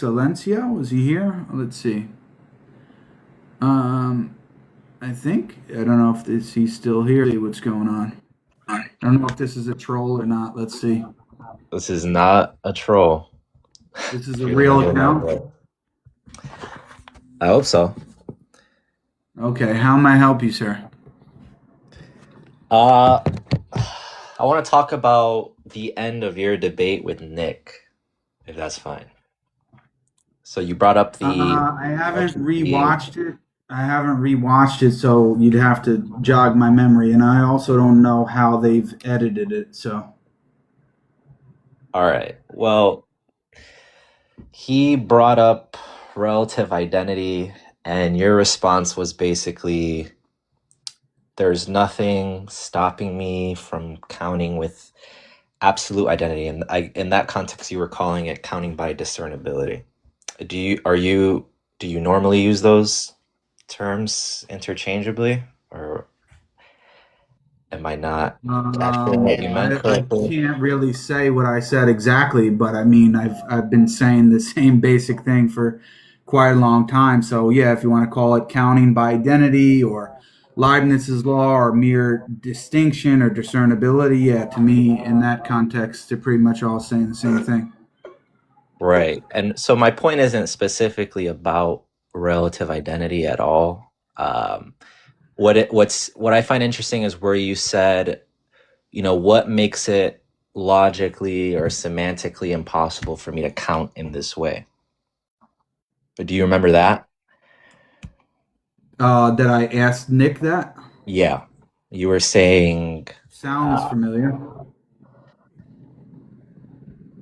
Silencio. Is he here? Let's see. Um, I think. I don't know if he's still here. See what's going on. I don't know if this is a troll or not. Let's see. This is not a troll. This is a You're real gonna get that account. right. I hope so. Okay, how may I help you, sir? Uh, I want to talk about the end of your debate with Nick, if that's fine. So you brought up the I haven't the rewatched it. I haven't rewatched it, so you'd have to jog my memory, and I also don't know how they've edited it. So, all right. Well, he brought up relative identity, and your response was basically there's nothing stopping me from counting with absolute identity. And in that context, you were calling it counting by discernibility. Do you normally use those terms interchangeably, or am I not capturing what you meant I correctly? can't really say what I said exactly, but I mean, I've been saying the same basic thing for quite a long time. So, yeah, if you want to call it counting by identity or Leibniz's law or mere distinction or discernibility, yeah, to me, in that context, they're pretty much all saying the same thing. Right. And so my point isn't specifically about relative identity at all. What I find interesting is where you said, what makes it logically or semantically impossible for me to count in this way. But do you remember that? Did I ask Nick that? Yeah. You were saying, Sounds uh, familiar.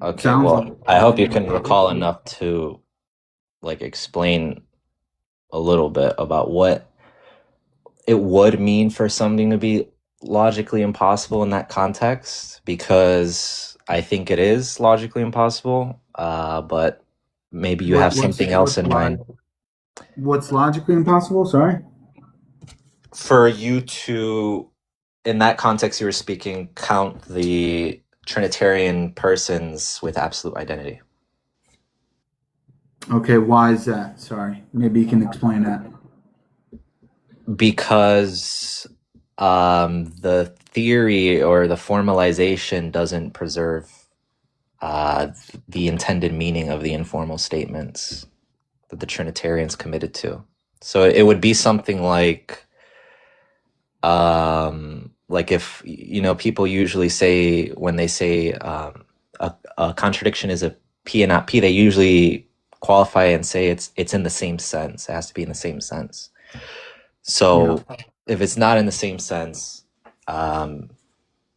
okay, Sounds like well, I hope you can recall enough to like explain a little bit about what it would mean for something to be logically impossible in that context, because I think it is logically impossible, but maybe you have what something else in mind. what's logically impossible? Sorry. For you to, in that context, you were speaking, count the Trinitarian persons with absolute identity. Okay, why is that? Sorry. Maybe you can explain that. Because the theory or the formalization doesn't preserve the intended meaning of the informal statements that the Trinitarians committed to. So it would be something like if people usually say when they say a contradiction is a P and not P, they usually qualify and say it's in the same sense. It has to be in the same sense. Yeah. So if it's not in the same sense,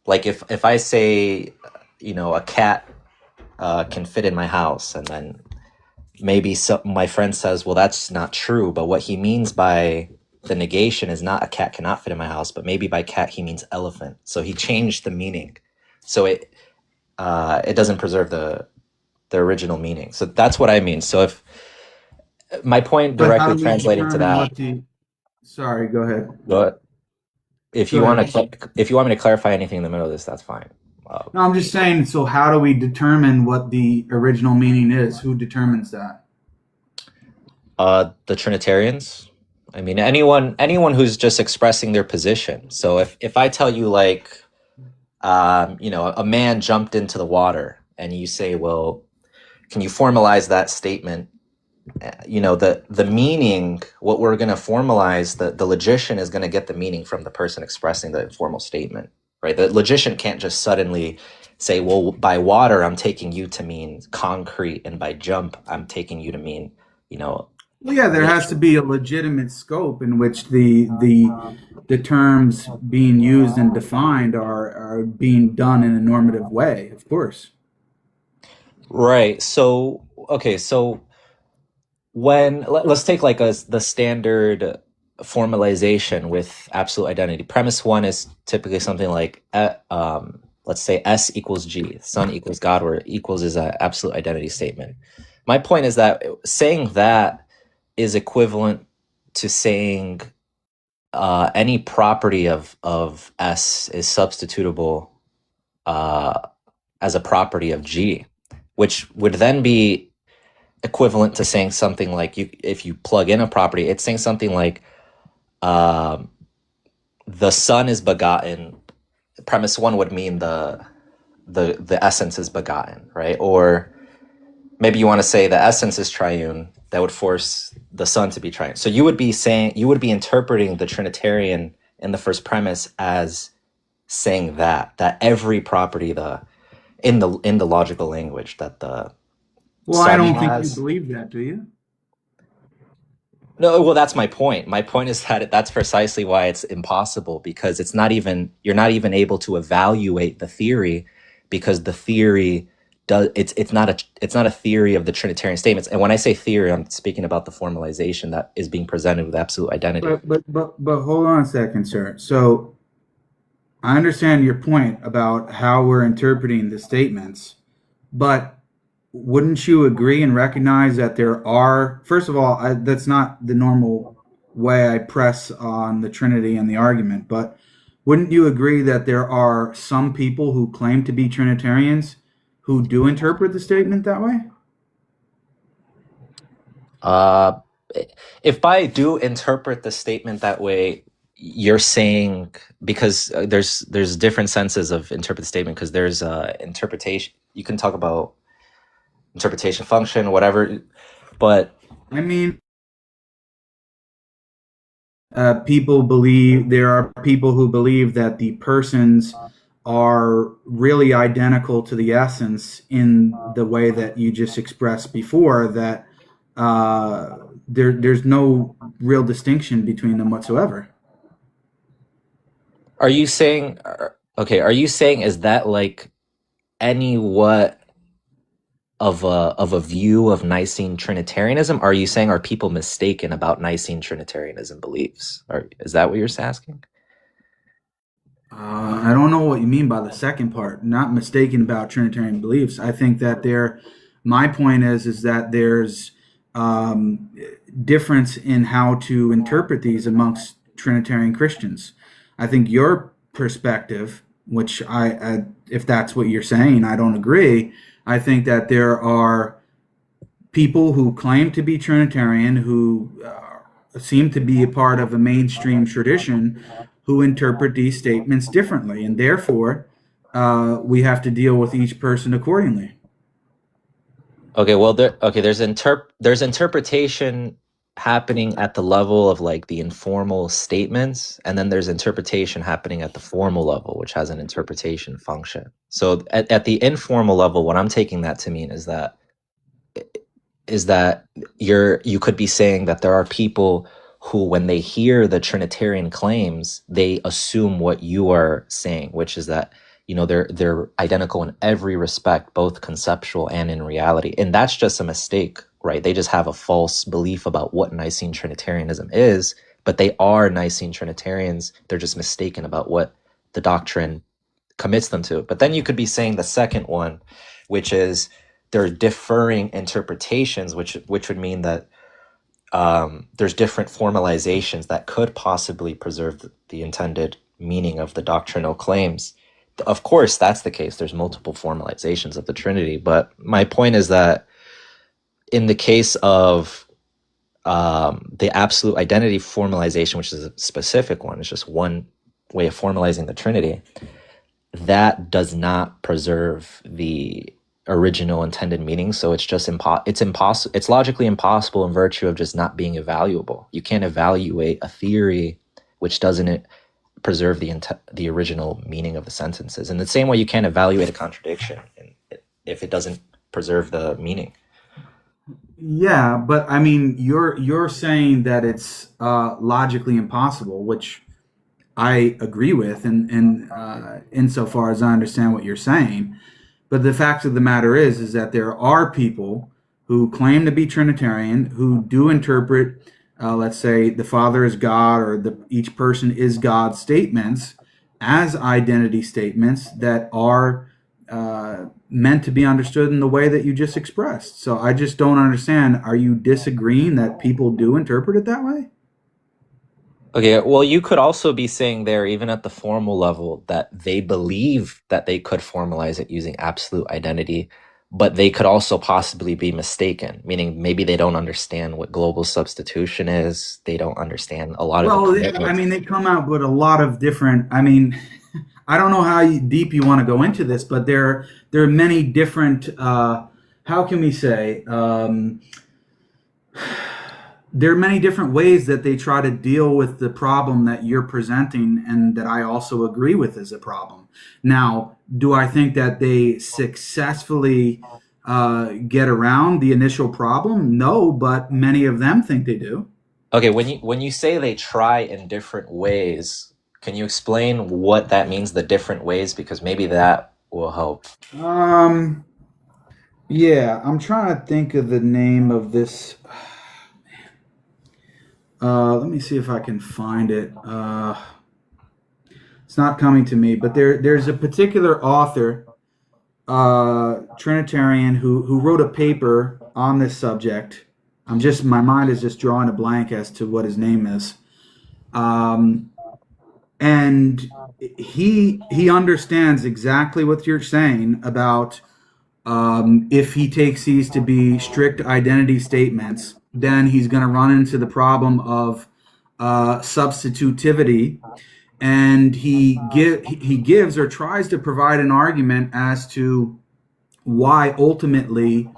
like if I say, a cat can fit in my house, and then maybe my friend says, well, that's not true, but what he means by the negation is not a cat cannot fit in my house, but maybe by cat he means elephant. So he changed the meaning, so it doesn't preserve the original meaning. So that's what I mean. So if my point But how directly do we translating to determine that, what the? Sorry, go ahead. but if Go you want ahead. to if you want me to clarify anything in the middle of this, that's fine. No, I'm just saying, so how do we determine what the original meaning is? Who determines that? The Trinitarians. I mean, anyone who's just expressing their position. So if I tell you like, a man jumped into the water, and you say, well, can you formalize that statement? The meaning, what we're going to formalize, the logician is going to get the meaning from the person expressing the informal statement, right? The logician can't just suddenly say, well, by water I'm taking you to mean concrete, and by jump I'm taking you to mean, you know Well, yeah, there has to nature. be a legitimate scope in which the terms being used and defined are being done in a normative way, of course. Right. So okay, so let's take like the standard formalization with absolute identity. Premise one is typically something like, let's say S equals G, Son equals God, where equals is an absolute identity statement. My point is that saying that is equivalent to saying any property of S is substitutable uh, as a property of G, which would then be equivalent to saying something like, if you plug in a property, it's saying something like, um, the Son is begotten. Premise one would mean the essence is begotten, right? Or maybe you want to say the essence is triune. That would force the Son to be triune. So you would be interpreting the Trinitarian in the first premise as saying that every property, in the logical language, that the Well, I Son don't think you has. believe that, do you? No, well, that's my point. My point is that that's precisely why it's impossible, because you're not even able to evaluate the theory, because the theory does it's not a theory of the Trinitarian statements. And when I say theory, I'm speaking about the formalization that is being presented with absolute identity. But hold on a second, sir. So I understand your point about how we're interpreting the statements, but wouldn't you agree and recognize that there are, first of all, that's not the normal way I press on the Trinity and the argument, but wouldn't you agree that there are some people who claim to be Trinitarians who do interpret the statement that way? Uh, if I do interpret the statement that way, you're saying, because there's different senses of interpret the statement, because there's interpretation. You can talk about interpretation function, whatever, but I mean, people believe there are people who believe that the persons are really identical to the essence in the way that you just expressed before, that there's no real distinction between them whatsoever. are you saying, okay, are you saying, is that like any what of a view of Nicene Trinitarianism? Are you saying, are people mistaken about Nicene Trinitarianism beliefs? Is that what you're asking? I don't know what you mean by the second part. Not mistaken about Trinitarian beliefs. I think that there, my point is that there's um, difference in how to interpret these amongst Trinitarian Christians. I think your perspective, which if that's what you're saying, I don't agree. I think that there are people who claim to be Trinitarian who seem to be a part of a mainstream tradition who interpret these statements differently, and therefore we have to deal with each person accordingly. Okay, well, there's interpretation happening at the level of like the informal statements, and then there's interpretation happening at the formal level, which has an interpretation function. So at the informal level, what I'm taking that to mean is that you could be saying that there are people who, when they hear the Trinitarian claims, they assume what you are saying, which is that, they're identical in every respect, both conceptual and in reality. And that's just a mistake, right? They just have a false belief about what Nicene Trinitarianism is, but they are Nicene Trinitarians. They're just mistaken about what the doctrine commits them to. But then you could be saying the second one, which is there are differing interpretations, which would mean that there's different formalizations that could possibly preserve the intended meaning of the doctrinal claims. Of course, that's the case. There's multiple formalizations of the Trinity, but my point is that in the case of the absolute identity formalization, which is a specific one, it's just one way of formalizing the Trinity, that does not preserve the original intended meaning. So it's just impossible. It's logically impossible in virtue of just not being evaluable. You can't evaluate a theory which doesn't preserve the original meaning of the sentences. In the same way, you can't evaluate a contradiction if it doesn't preserve the meaning. Yeah, but I mean, you're saying that it's logically impossible, which I agree with, and insofar as I understand what you're saying. But the fact of the matter is that there are people who claim to be Trinitarian who do interpret, let's say, the Father is God or each person is God statements as identity statements that are meant to be understood in the way that you just expressed. So I just don't understand. Are you disagreeing that people do interpret it that way? Okay, well, you could also be saying there, even at the formal level, that they believe that they could formalize it using absolute identity, but they could also possibly be mistaken, meaning maybe they don't understand what global substitution is. They don't understand a lot of the Well, I commitments. mean, they come out with a lot of different. I mean, I don't know how deep you want to go into this, but there are many different. How can we say? There are many different ways that they try to deal with the problem that you're presenting, and that I also agree with is a problem. Now, do I think that they successfully get around the initial problem? No, but many of them think they do. Okay, when you say they try in different ways, can you explain what that means, the different ways? Because maybe that will help. Um, yeah, I'm trying to think of the name of this. Let me see if I can find it. It's not coming to me, but there's a particular author, Trinitarian, who wrote a paper on this subject. My mind is just drawing a blank as to what his name is. Um, and he understands exactly what you're saying about, if he takes these to be strict identity statements, then he's going to run into the problem of substitutivity, and he gives or tries to provide an argument as to why ultimately,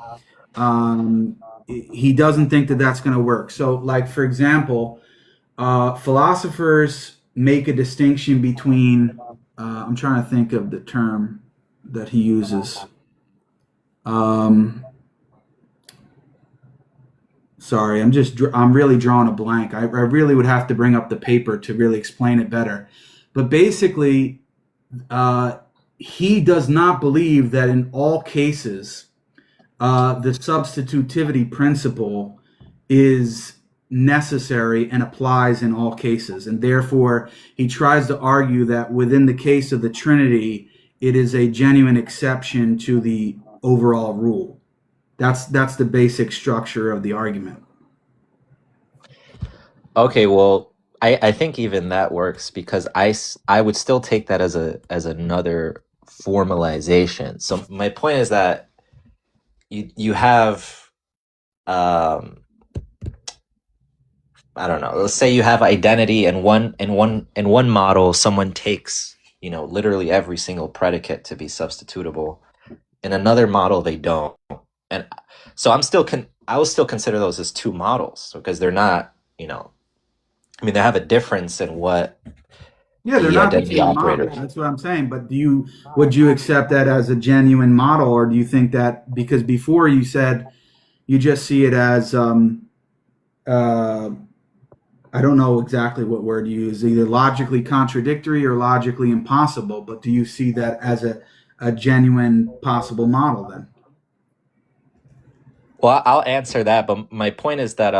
he doesn't think that that's going to work. So, like for example, philosophers make a distinction between. I'm trying to think of the term that he uses. Um, Sorry, I'm really drawing a blank. I really would have to bring up the paper to really explain it better. But basically, uh, he does not believe that in all cases, the substitutivity principle is necessary and applies in all cases. And therefore, he tries to argue that within the case of the Trinity, it is a genuine exception to the overall rule. That's the basic structure of the argument. Okay, well, I think even that works because I would still take that as a as another formalization. So my point is that you have um I don't know. Let's say you have identity and in one model someone takes, literally every single predicate to be substitutable. In another model they don't. And so I will still consider those as two models because they're not, I mean they have a difference in what Yeah, they're the not the identity same operator. model. That's what I'm saying. But would you accept that as a genuine model, or do you think that because before you said you just see it as, uh, I don't know exactly what word you use, either logically contradictory or logically impossible, but do you see that as a genuine possible model then? Well, I'll answer that, but my point is that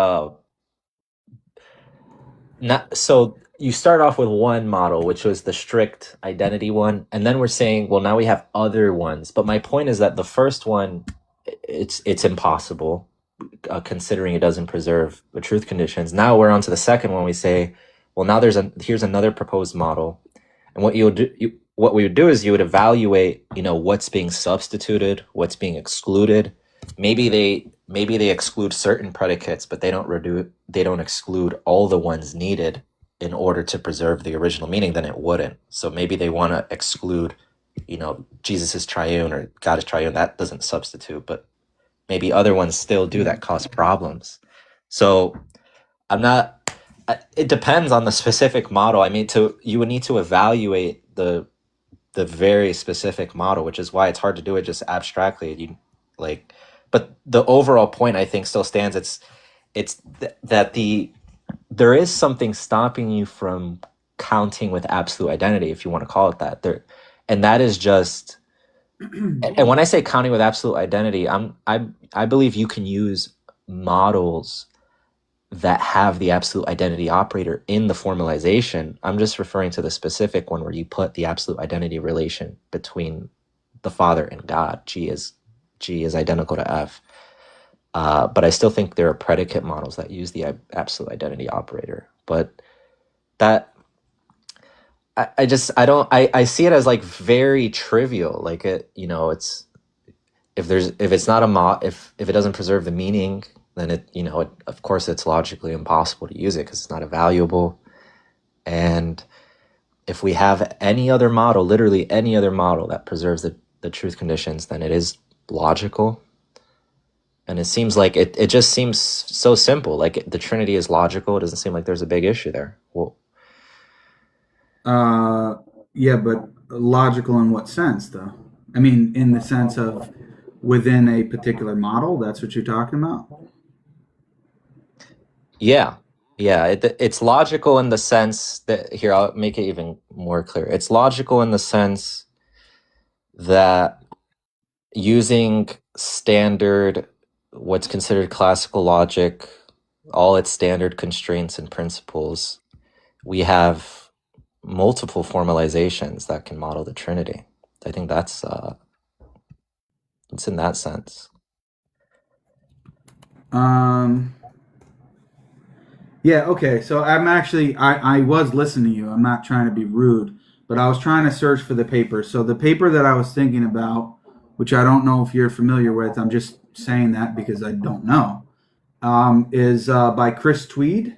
not so you start off with one model, which was the strict identity one, and then we're saying, well, now we have other ones. But my point is that the first one, it's impossible, considering it doesn't preserve the truth conditions. Now we're on to the second one. We say, well, now here's another proposed model, and what we would do is you would evaluate, what's being substituted, what's being excluded. Maybe they exclude certain predicates, but they don't exclude all the ones needed in order to preserve the original meaning. Then it wouldn't. So maybe they want to exclude, Jesus is triune or God is triune. That doesn't substitute, but maybe other ones still do that cause problems. So I'm not. It depends on the specific model. I mean, you would need to evaluate the very specific model, which is why it's hard to do it just abstractly. Like, but the overall point I think still stands. That there is something stopping you from counting with absolute identity, if you want to call it that. And that is just. And when I say counting with absolute identity, I believe you can use models that have the absolute identity operator in the formalization. I'm just referring to the specific one where you put the absolute identity relation between the Father and God. G is identical to F. But I still think there are predicate models that use the absolute identity operator. But that I just I don't I see it as like very trivial. Like it's if it's not if it doesn't preserve the meaning, then of course it's logically impossible to use it because it's not evaluable. And if we have any other model, literally any other model that preserves the truth conditions, then it is logical. And it seems like it just seems so simple. Like the Trinity is logical. It doesn't seem like there's a big issue there. Well, Uh, yeah, but logical in what sense, though? I mean, in the sense of within a particular model. That's what you're talking about. yeah. Yeah, it's logical in the sense that here I'll make it even more clear. It's logical in the sense that using standard, what's considered classical logic, all its standard constraints and principles, we have multiple formalizations that can model the Trinity. I think that's it's in that sense. Um, yeah, okay. So I was listening to you. I'm not trying to be rude, but I was trying to search for the paper. So the paper that I was thinking about, which I don't know if you're familiar with, I'm just saying that because I don't know, is by Chris Tweed.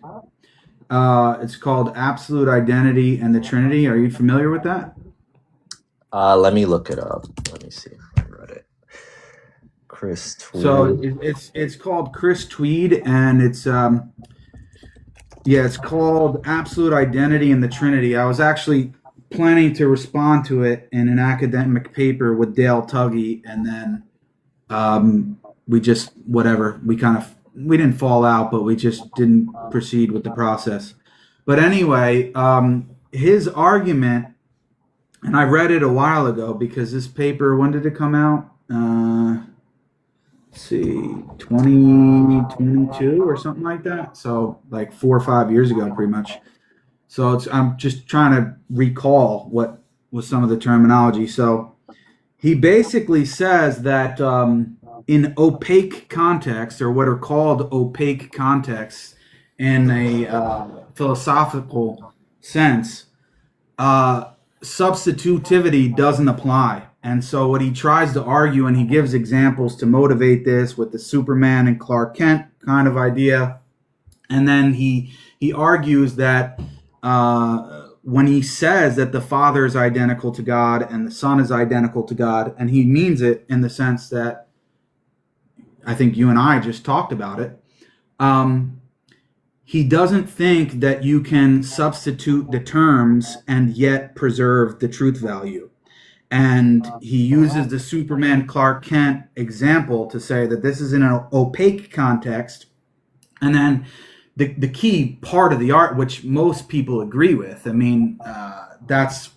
It's called Absolute Identity and the Trinity. Are you familiar with that? Let me look it up. Let me see if I read it. Chris So Tweed. it's called Chris Tweed, and it's called Absolute Identity and the Trinity. I was actually planning to respond to it in an academic paper with Dale Tuggy, and then we just whatever we didn't fall out, but we just didn't proceed with the process. But anyway, his argument, and I read it a while ago because this paper, when did it come out? Let's see, 2022 or something like that. So like 4 or 5 years ago, pretty much. So I'm just trying to recall what was some of the terminology. So he basically says that in opaque contexts, or what are called opaque contexts in a philosophical sense, substitutivity doesn't apply. And so what he tries to argue, and he gives examples to motivate this with the Superman and Clark Kent kind of idea, and then he argues that when he says that the Father is identical to God and the Son is identical to God, and he means it in the sense that I think you and I just talked about it, he doesn't think that you can substitute the terms and yet preserve the truth value. And he uses the Superman Clark Kent example to say that this is in an opaque context. And then the key part of the art, which most people agree with, I mean, that's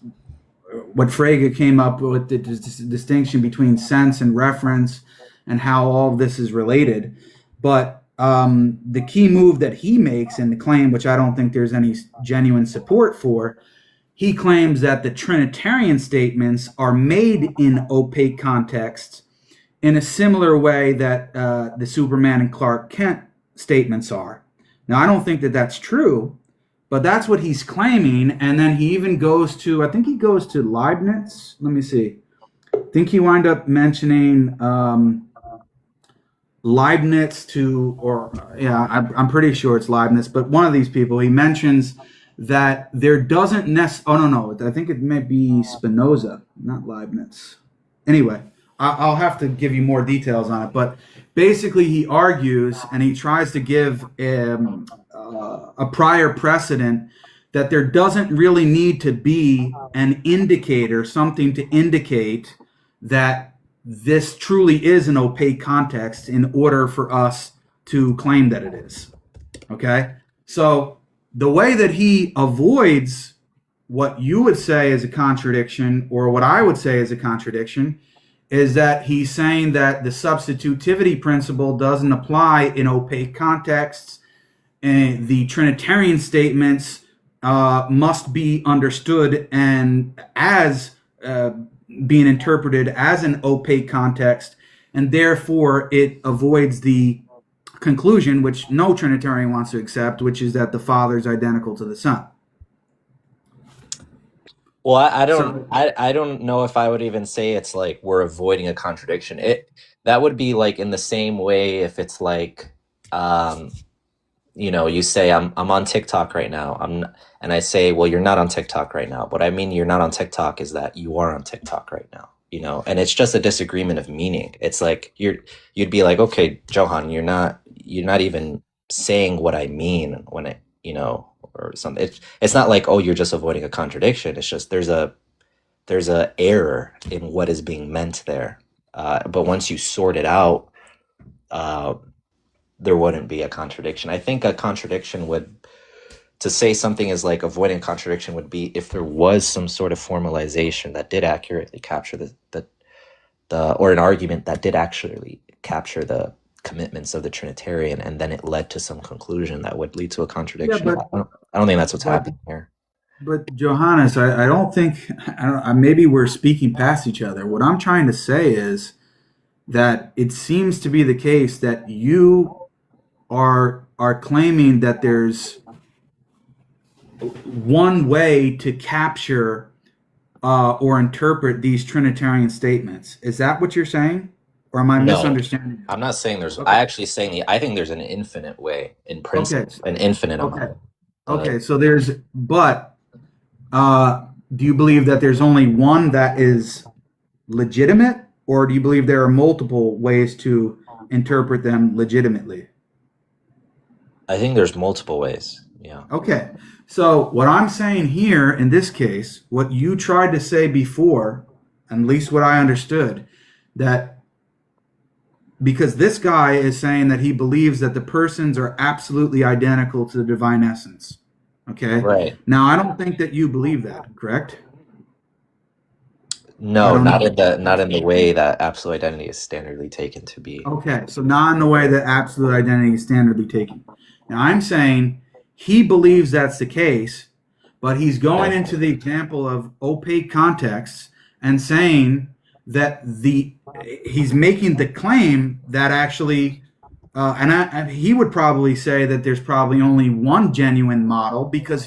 what Frege came up with, the distinction between sense and reference and how all of this is related. But the key move that he makes in the claim, which I don't think there's any genuine support for, he claims that the Trinitarian statements are made in opaque contexts in a similar way that the Superman and Clark Kent statements are. Now, I don't think that that's true, but that's what he's claiming. And then he even goes to, I think he goes to Leibniz. Let me see. I think he wound up mentioning Leibniz I'm pretty sure it's Leibniz, but one of these people, he mentions that there doesn't necessarily, oh, no, I think it may be Spinoza, not Leibniz. Anyway, I'll have to give you more details on it, but basically he argues and he tries to give a prior precedent that there doesn't really need to be an indicator, something to indicate that this truly is an opaque context in order for us to claim that it is. Okay? So the way that he avoids what you would say is a contradiction, or what I would say is a contradiction, is that he's saying that the substitutivity principle doesn't apply in opaque contexts, and the Trinitarian statements must be understood and as being interpreted as an opaque context, and therefore it avoids the conclusion, which no Trinitarian wants to accept, which is that the Father is identical to the Son. Well, So I don't know if I would even say it's like we're avoiding a contradiction. It that would be like in the same way if it's like, um, you say I'm on TikTok right now. And I say, well, you're not on TikTok right now. What I mean you're not on TikTok is that you are on TikTok right now. And it's just a disagreement of meaning. It's like you'd be like, okay, Johan, you're not even saying what I mean when or something. It's not like, oh, you're just avoiding a contradiction. It's just there's a error in what is being meant there. But once you sort it out, uh, there wouldn't be a contradiction. I think a contradiction would to say something is like avoiding contradiction would be if there was some sort of formalization that did accurately capture the or an argument that did actually capture the commitments of the Trinitarian, and then it led to some conclusion that would lead to a yeah, contradiction. I don't think that's what's but happening here. but Johannes, I don't think maybe we're speaking past each other. What I'm trying to say is that it seems to be the case that you are claiming that there's one way to capture or interpret these Trinitarian statements. Is that what you're saying, or am I No, misunderstanding I'm not saying there's. you? I Okay, actually saying I think there's an infinite way in okay, principle, an infinite okay, amount. But okay. So there's, but do you believe that there's only one that is legitimate, or do you believe there are multiple ways to interpret them legitimately? I think there's multiple ways. Yeah. Okay. So what I'm saying here in this case, what you tried to say before, at least what I understood, that because this guy is saying that he believes that the persons are absolutely identical to the divine essence. Okay. Right. Now I don't think that you believe that, correct? I No, don't not know. in the way that absolute identity is standardly taken to be. Okay, so not in the way that absolute identity is standardly taken. Now I'm saying he believes that's the case, but he's going Okay. into the example of opaque contexts and saying that the he's making the claim that actually, and he would probably say that there's probably only one genuine model because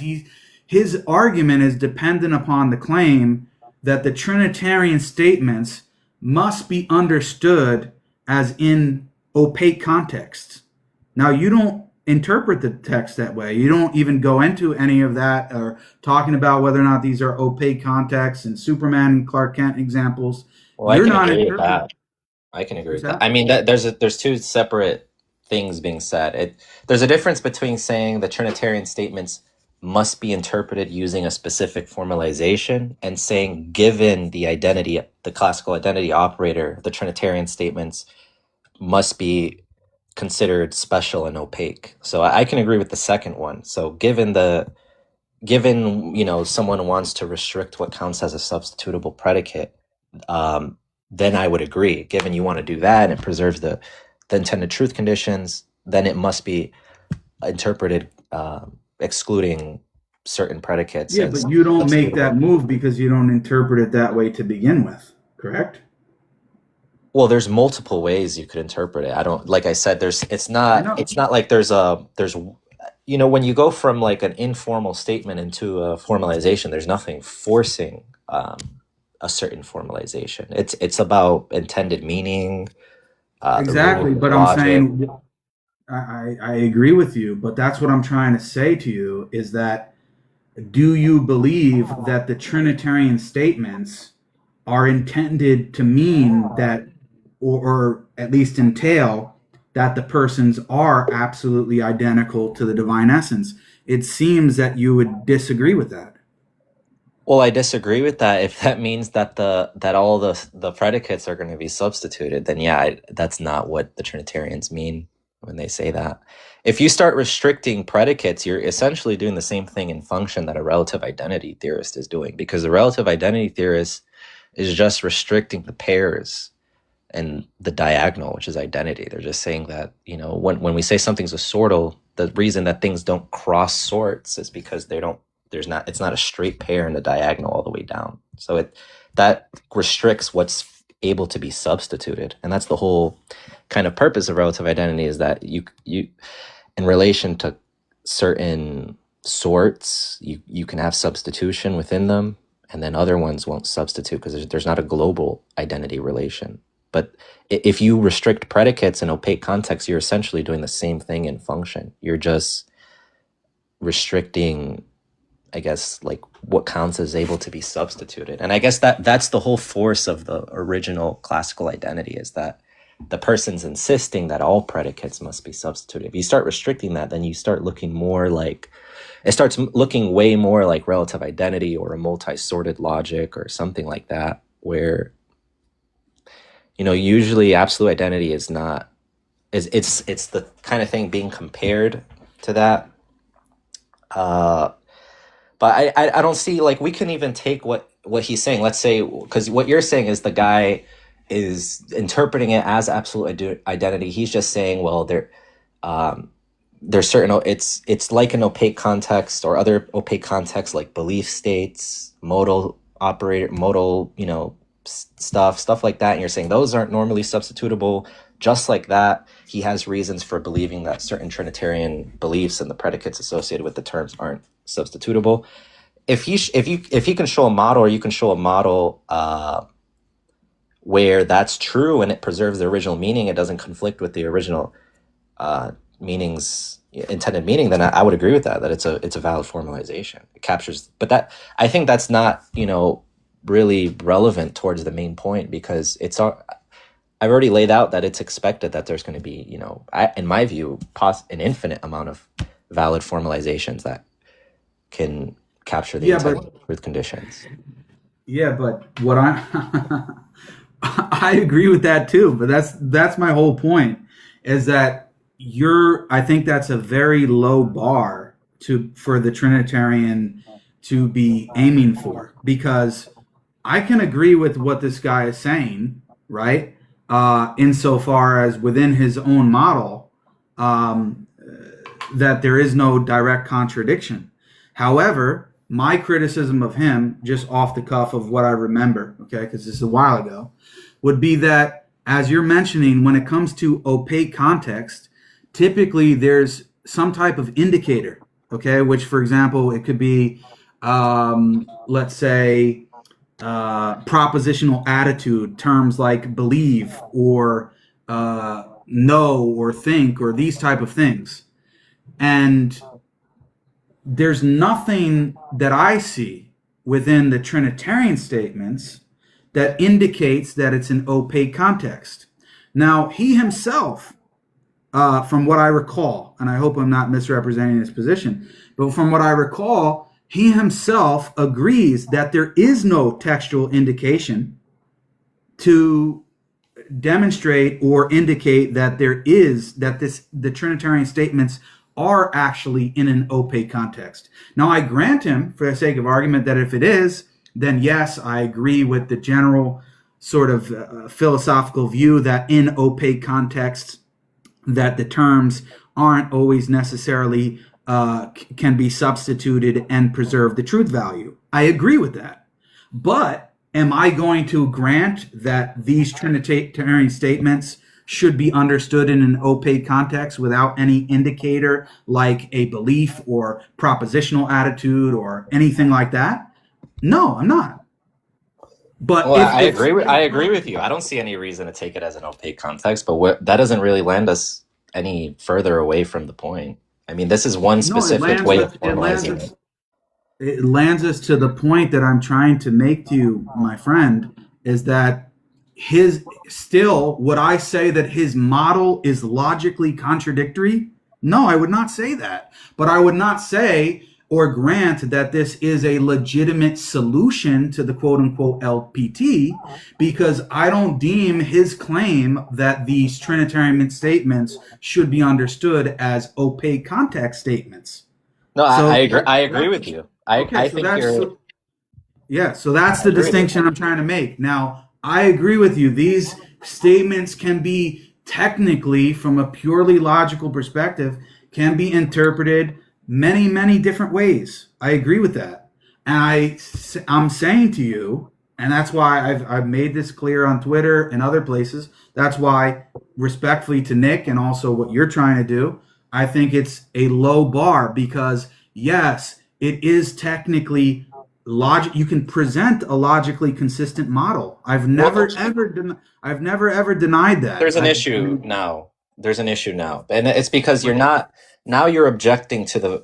his argument is dependent upon the claim that the Trinitarian statements must be understood as in opaque contexts. Now, you don't interpret the text that way. You don't even go into any of that or talking about whether or not these are opaque contexts and Superman and Clark Kent examples. Well, I You're can not agree with interpreting. that. I can agree What's with that. that? I mean, there's two separate things being said. There's a difference between saying the Trinitarian statements must be interpreted using a specific formalization and saying, given the classical identity operator, the Trinitarian statements must be considered special and opaque. So I can agree with the second one. So given someone wants to restrict what counts as a substitutable predicate, um, then I would agree. Given you want to do that and it preserves the intended truth conditions, then it must be interpreted excluding certain predicates Yeah, as but you don't make substitutable. that move because you don't interpret it that way to begin with, correct? Well, there's multiple ways you could interpret it. I don't like I said, there's I know. it's not like there's when you go from like an informal statement into a formalization, there's nothing forcing a certain formalization. It's about intended meaning, the Exactly, rules of but I'm logic. saying I agree with you, but that's what I'm trying to say to you is that do you believe that the Trinitarian statements are intended to mean that, or at least entail that the persons are absolutely identical to the divine essence? It seems that you would disagree with that. Well, I disagree with that. If that means that all the predicates are going to be substituted, then yeah, that's not what the Trinitarians mean when they say that. If you start restricting predicates, you're essentially doing the same thing in function that a relative identity theorist is doing, because the relative identity theorist is just restricting the pairs and the diagonal, which is identity. They're just saying that, when we say something's a sortal, the reason that things don't cross sorts is because it's not a straight pair in the diagonal all the way down. So that restricts what's able to be substituted. And that's the whole kind of purpose of relative identity, is that you in relation to certain sorts, you can have substitution within them. and then other ones won't substitute because there's not a global identity relation. But if you restrict predicates in opaque contexts, you're essentially doing the same thing in function. You're just restricting, I guess, like what counts as able to be substituted. And I guess that's the whole force of the original classical identity, is that the person's insisting that all predicates must be substituted. If you start restricting that, then you start looking more like, it starts looking way more like relative identity or a multi-sorted logic or something like that, where, you know, usually absolute identity is not, it's the kind of thing being compared to that. But I don't see, like, we can even take what he's saying. Let's say, because what you're saying is the guy is interpreting it as absolute identity. He's just saying, well, there's certain, it's like an opaque context or other opaque contexts like belief states, modal, you know, stuff like that. And you're saying those aren't normally substitutable. Just like that, he has reasons for believing that certain Trinitarian beliefs and the predicates associated with the terms aren't substitutable. If he can show a model, or you can show a model where that's true and it preserves the original meaning, it doesn't conflict with the original intended meaning, then I would agree with that it's a valid formalization. It captures, but that, I think that's not, you know, really relevant towards the main point, because I've already laid out that it's expected that there's going to be, you know, in my view, an infinite amount of valid formalizations that can capture the intended truth conditions. Yeah, but what I agree with that too, but that's my whole point, is that I think that's a very low bar for the Trinitarian to be aiming for, because I can agree with what this guy is saying, right? Insofar as within his own model, that there is no direct contradiction. However, my criticism of him, just off the cuff of what I remember, okay, because this is a while ago, would be that, as you're mentioning, when it comes to opaque context, typically there's some type of indicator, okay, which, for example, it could be, let's say, propositional attitude, terms like believe or know or think or these type of things. And there's nothing that I see within the Trinitarian statements that indicates that it's an opaque context. Now, he himself, from what I recall, and I hope I'm not misrepresenting his position, but from what I recall, he himself agrees that there is no textual indication to demonstrate or indicate that the Trinitarian statements are actually in an opaque context. Now, I grant him, for the sake of argument, that if it is, then yes, I agree with the general sort of philosophical view that in opaque contexts, that the terms aren't always necessarily can be substituted and preserve the truth value. I agree with that. But am I going to grant that these Trinitarian statements should be understood in an opaque context without any indicator like a belief or propositional attitude or anything like that? No, I'm not. But well, I agree with you. I don't see any reason to take it as an opaque context, but that doesn't really land us any further away from the point. I mean, this is one specific way of formalizing it. It lands us to the point that I'm trying to make to you, my friend, is that would I say that his model is logically contradictory? No, I would not say that. But I would not say or grant that this is a legitimate solution to the quote unquote LPT, because I don't deem his claim that these Trinitarian statements should be understood as opaque context statements. No, I agree with you. I think you're... Yeah, so that's the distinction I'm trying to make. Now, I agree with you. These statements can be technically, from a purely logical perspective, can be interpreted many, many different ways. I agree with that. And I'm saying to you, and that's why I've made this clear on Twitter and other places. That's why, respectfully to Nick and also what you're trying to do, I think it's a low bar, because yes, it is technically logic. You can present a logically consistent model. Well, I've never ever denied that. there's an issue now. There's an issue now, and it's because you're not now you're objecting to the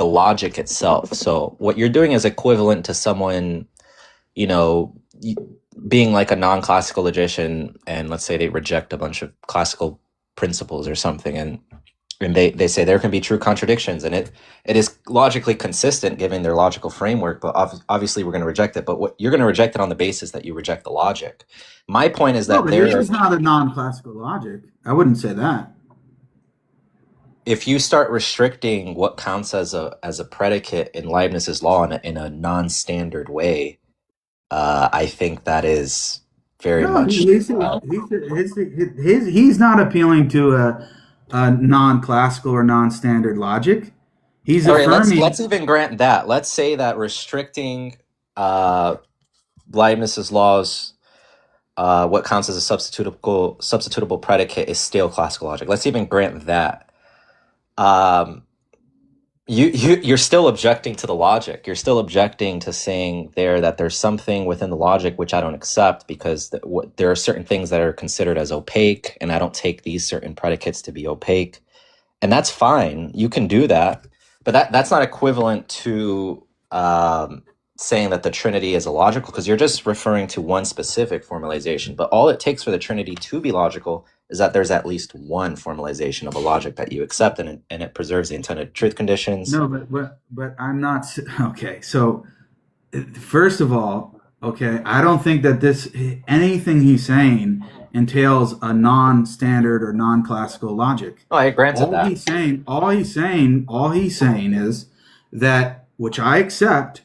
logic itself. So what you're doing is equivalent to someone, you know, being like a non-classical logician, and let's say they reject a bunch of classical principles or something, and they say there can be true contradictions, and it is logically consistent given their logical framework, but obviously we're going to reject it. But what you're going to reject it on the basis that you reject the logic. My point is No, that but his there, is not a non-classical logic. I wouldn't say that. if you start restricting what counts as a predicate in Leibniz's law in a non-standard way, I think that is very No, much. he's not appealing to a non-classical or non-standard logic. He's All right, let's affirming. even grant that. Let's say that restricting uh, Leibniz's laws, what counts as a substitutable predicate, is still classical logic. Let's even grant that. Um, you're still objecting to the logic. You're still objecting to saying there that there's something within the logic which I don't accept because there are certain things that are considered as opaque, and I don't take these certain predicates to be opaque, and that's fine. You can do that, but that's not equivalent to saying that the Trinity is illogical, because you're just referring to one specific formalization. But all it takes for the Trinity to be logical is that there's at least one formalization of a logic that you accept, and it preserves the intended truth conditions. No, but I'm not okay. So first of all, okay, I don't think that this anything he's saying entails a non-standard or non-classical logic. Oh, I granted that. All he's saying is that, which I accept,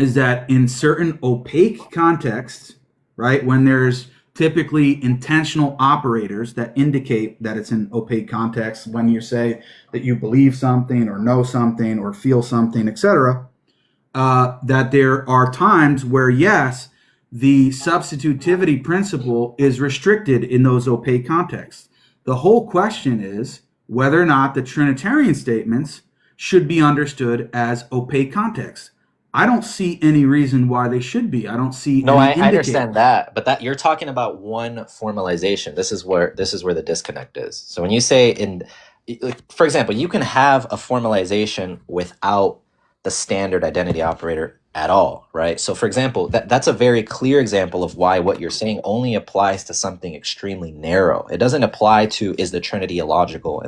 is that in certain opaque contexts, right, when there's typically intentional operators that indicate that it's an opaque context, when you say that you believe something or know something or feel something, etc., that there are times where, yes, the substitutivity principle is restricted in those opaque contexts. The whole question is whether or not the Trinitarian statements should be understood as opaque contexts. I don't see any reason why they should be. I don't see No, any I understand indicators. that, but that you're talking about one formalization. This is where the disconnect is. So when you say like, for example, you can have a formalization without the standard identity operator at all, right? So for example, that's a very clear example of why what you're saying only applies to something extremely narrow. It doesn't apply to is the Trinity illogical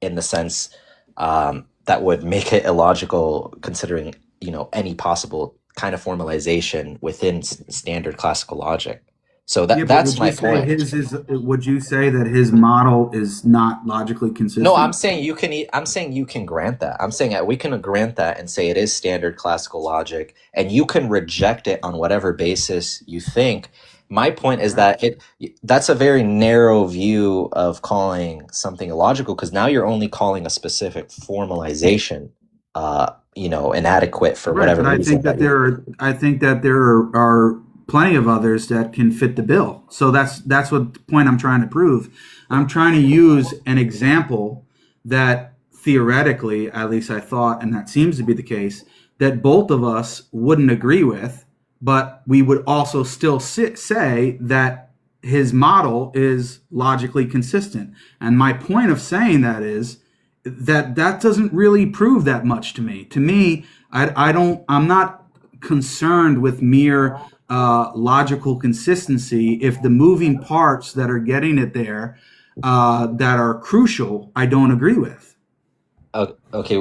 in the sense that would make it illogical considering any possible kind of formalization within standard classical logic. So Yeah, but that's my point. would you say that his model is not logically No, I'm consistent? saying you can. I'm saying you can grant that. I'm saying that we can grant that and say it is standard classical logic, and you can reject it on whatever basis you think. My point is Right. that that's a very narrow view of calling something illogical, because now you're only calling a specific formalization, inadequate for Right, whatever but reason that you're. I think that there are plenty of others that can fit the bill. So that's what the point I'm trying to prove. I'm trying to use an example that theoretically, at least I thought, and that seems to be the case, that both of us wouldn't agree with, but we would also still say that his model is logically consistent. And my point of saying that is that doesn't really prove that much to me. To me, I don't. I'm not concerned with mere logical consistency if the moving parts that are getting it there that are crucial, I don't agree with. Okay,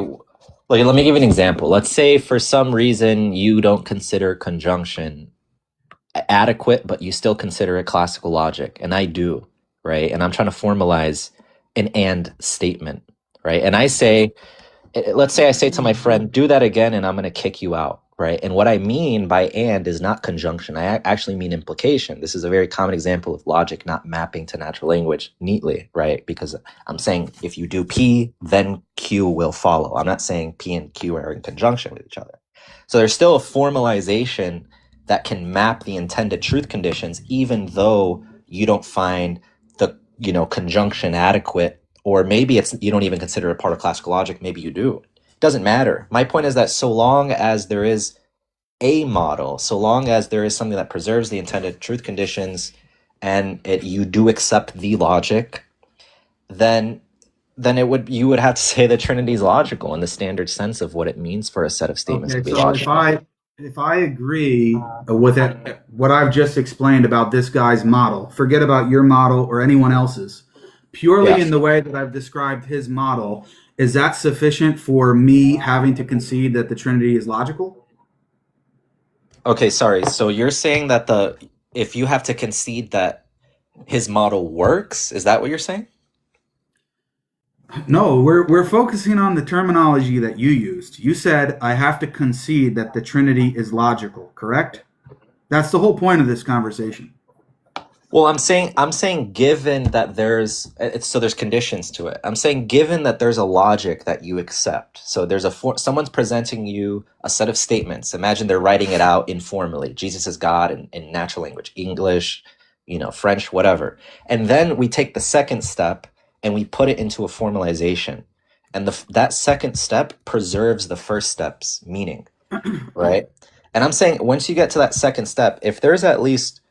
let me give you an example. Let's say for some reason you don't consider conjunction adequate, but you still consider it classical logic, and I do, right? And I'm trying to formalize an and statement, right? And I say, let's say I say to my friend, do that again, and I'm going to kick you out, right? And what I mean by and is not conjunction. I actually mean implication. This is a very common example of logic not mapping to natural language neatly, right? Because I'm saying if you do P, then Q will follow. I'm not saying P and Q are in conjunction with each other. So there's still a formalization that can map the intended truth conditions, even though you don't find the conjunction adequate, or maybe it's you don't even consider it part of classical logic. Maybe you do. Doesn't matter. My point is that so long as there is a model, so long as there is something that preserves the intended truth conditions, and you do accept the logic, then you would have to say that Trinity is logical in the standard sense of what it means for a set of statements to Okay, be so if logical. I agree with it, what I've just explained about this guy's model, forget about your model or anyone else's, purely Yeah. in the way that I've described his model, is that sufficient for me having to concede that the Trinity is logical? Okay, sorry. So you're saying that if you have to concede that his model works, is that what you're saying? No, we're focusing on the terminology that you used. You said I have to concede that the Trinity is logical, correct? That's the whole point of this conversation. Well, I'm saying given that there's conditions to it. I'm saying given that there's a logic that you accept. So someone's presenting you a set of statements. Imagine they're writing it out informally. Jesus is God in natural language, English, French, whatever. And then we take the second step and we put it into a formalization. And that second step preserves the first step's meaning, right? And I'm saying once you get to that second step, if there's at least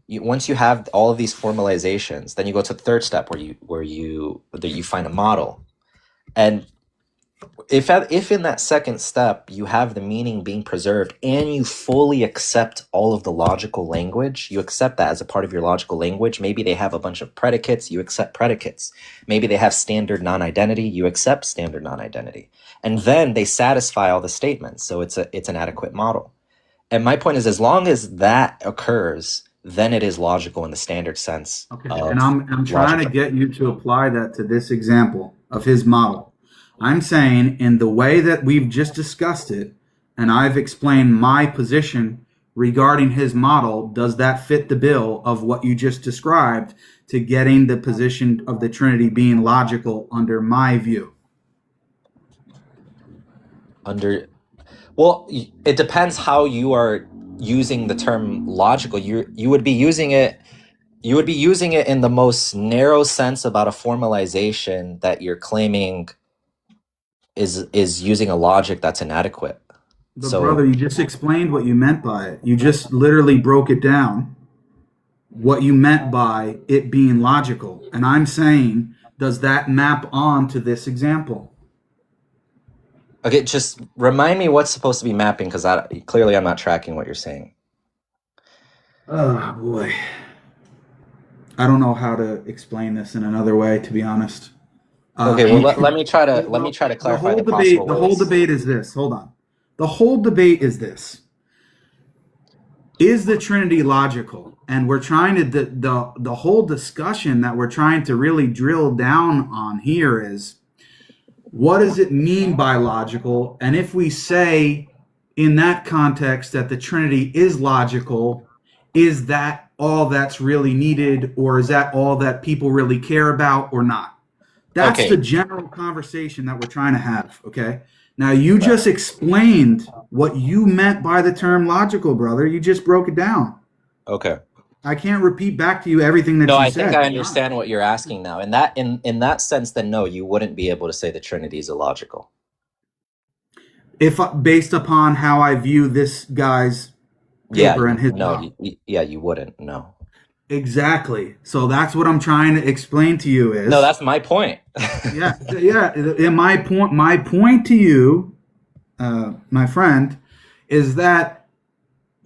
once you have all of these formalizations, then you go to the third step where you find a model. And if in that second step you have the meaning being preserved and you fully accept all of the logical language, you accept that as a part of your logical language. Maybe they have a bunch of predicates, you accept predicates. Maybe they have standard non-identity, you accept standard non-identity. And then they satisfy all the statements, so it's an adequate model. And my point is, as long as that occurs, then it is logical in the standard sense Okay, and of I'm trying to logic. get you to apply that to this example of his model. I'm saying in the way that we've just discussed it, and I've explained my position regarding his model, does that fit the bill of what you just described to getting the position of the Trinity being logical under my view? Under Well, it depends how you are using the term logical. You would be using it in the most narrow sense about a formalization that you're claiming is using a logic that's inadequate. But So brother, you just explained what you meant by it. You just literally broke it down, what you meant by it being logical. And I'm saying, does that map on to this example? okay, just remind me what's supposed to be mapping because clearly I'm not tracking what you're saying. Oh boy. I don't know how to explain this in another way, to be honest. Okay, well let me try to The, let me the, try to the clarify whole the debate, possible the whole ways. debate is this. Hold on. The whole debate is this. Is the Trinity logical? And we're trying to the whole discussion that we're trying to really drill down on here is, what does it mean by logical? And if we say in that context that the Trinity is logical, is that all that's really needed, or is that all that people really care about, or not? That's the Okay. general conversation that we're trying to have. Okay. Now, you Right. just explained what you meant by the term logical, brother. You just broke it down. Okay. I can't repeat back to you everything that No, you I think said, I to be honest. understand what you're asking now. In that sense, then no, you wouldn't be able to say the Trinity is illogical. If based upon how I view this guy's Yeah, paper and his no, model. yeah, you wouldn't. No. Exactly. So that's what I'm trying to explain to you No, is, that's my point. yeah, yeah. And my point to you, my friend, is that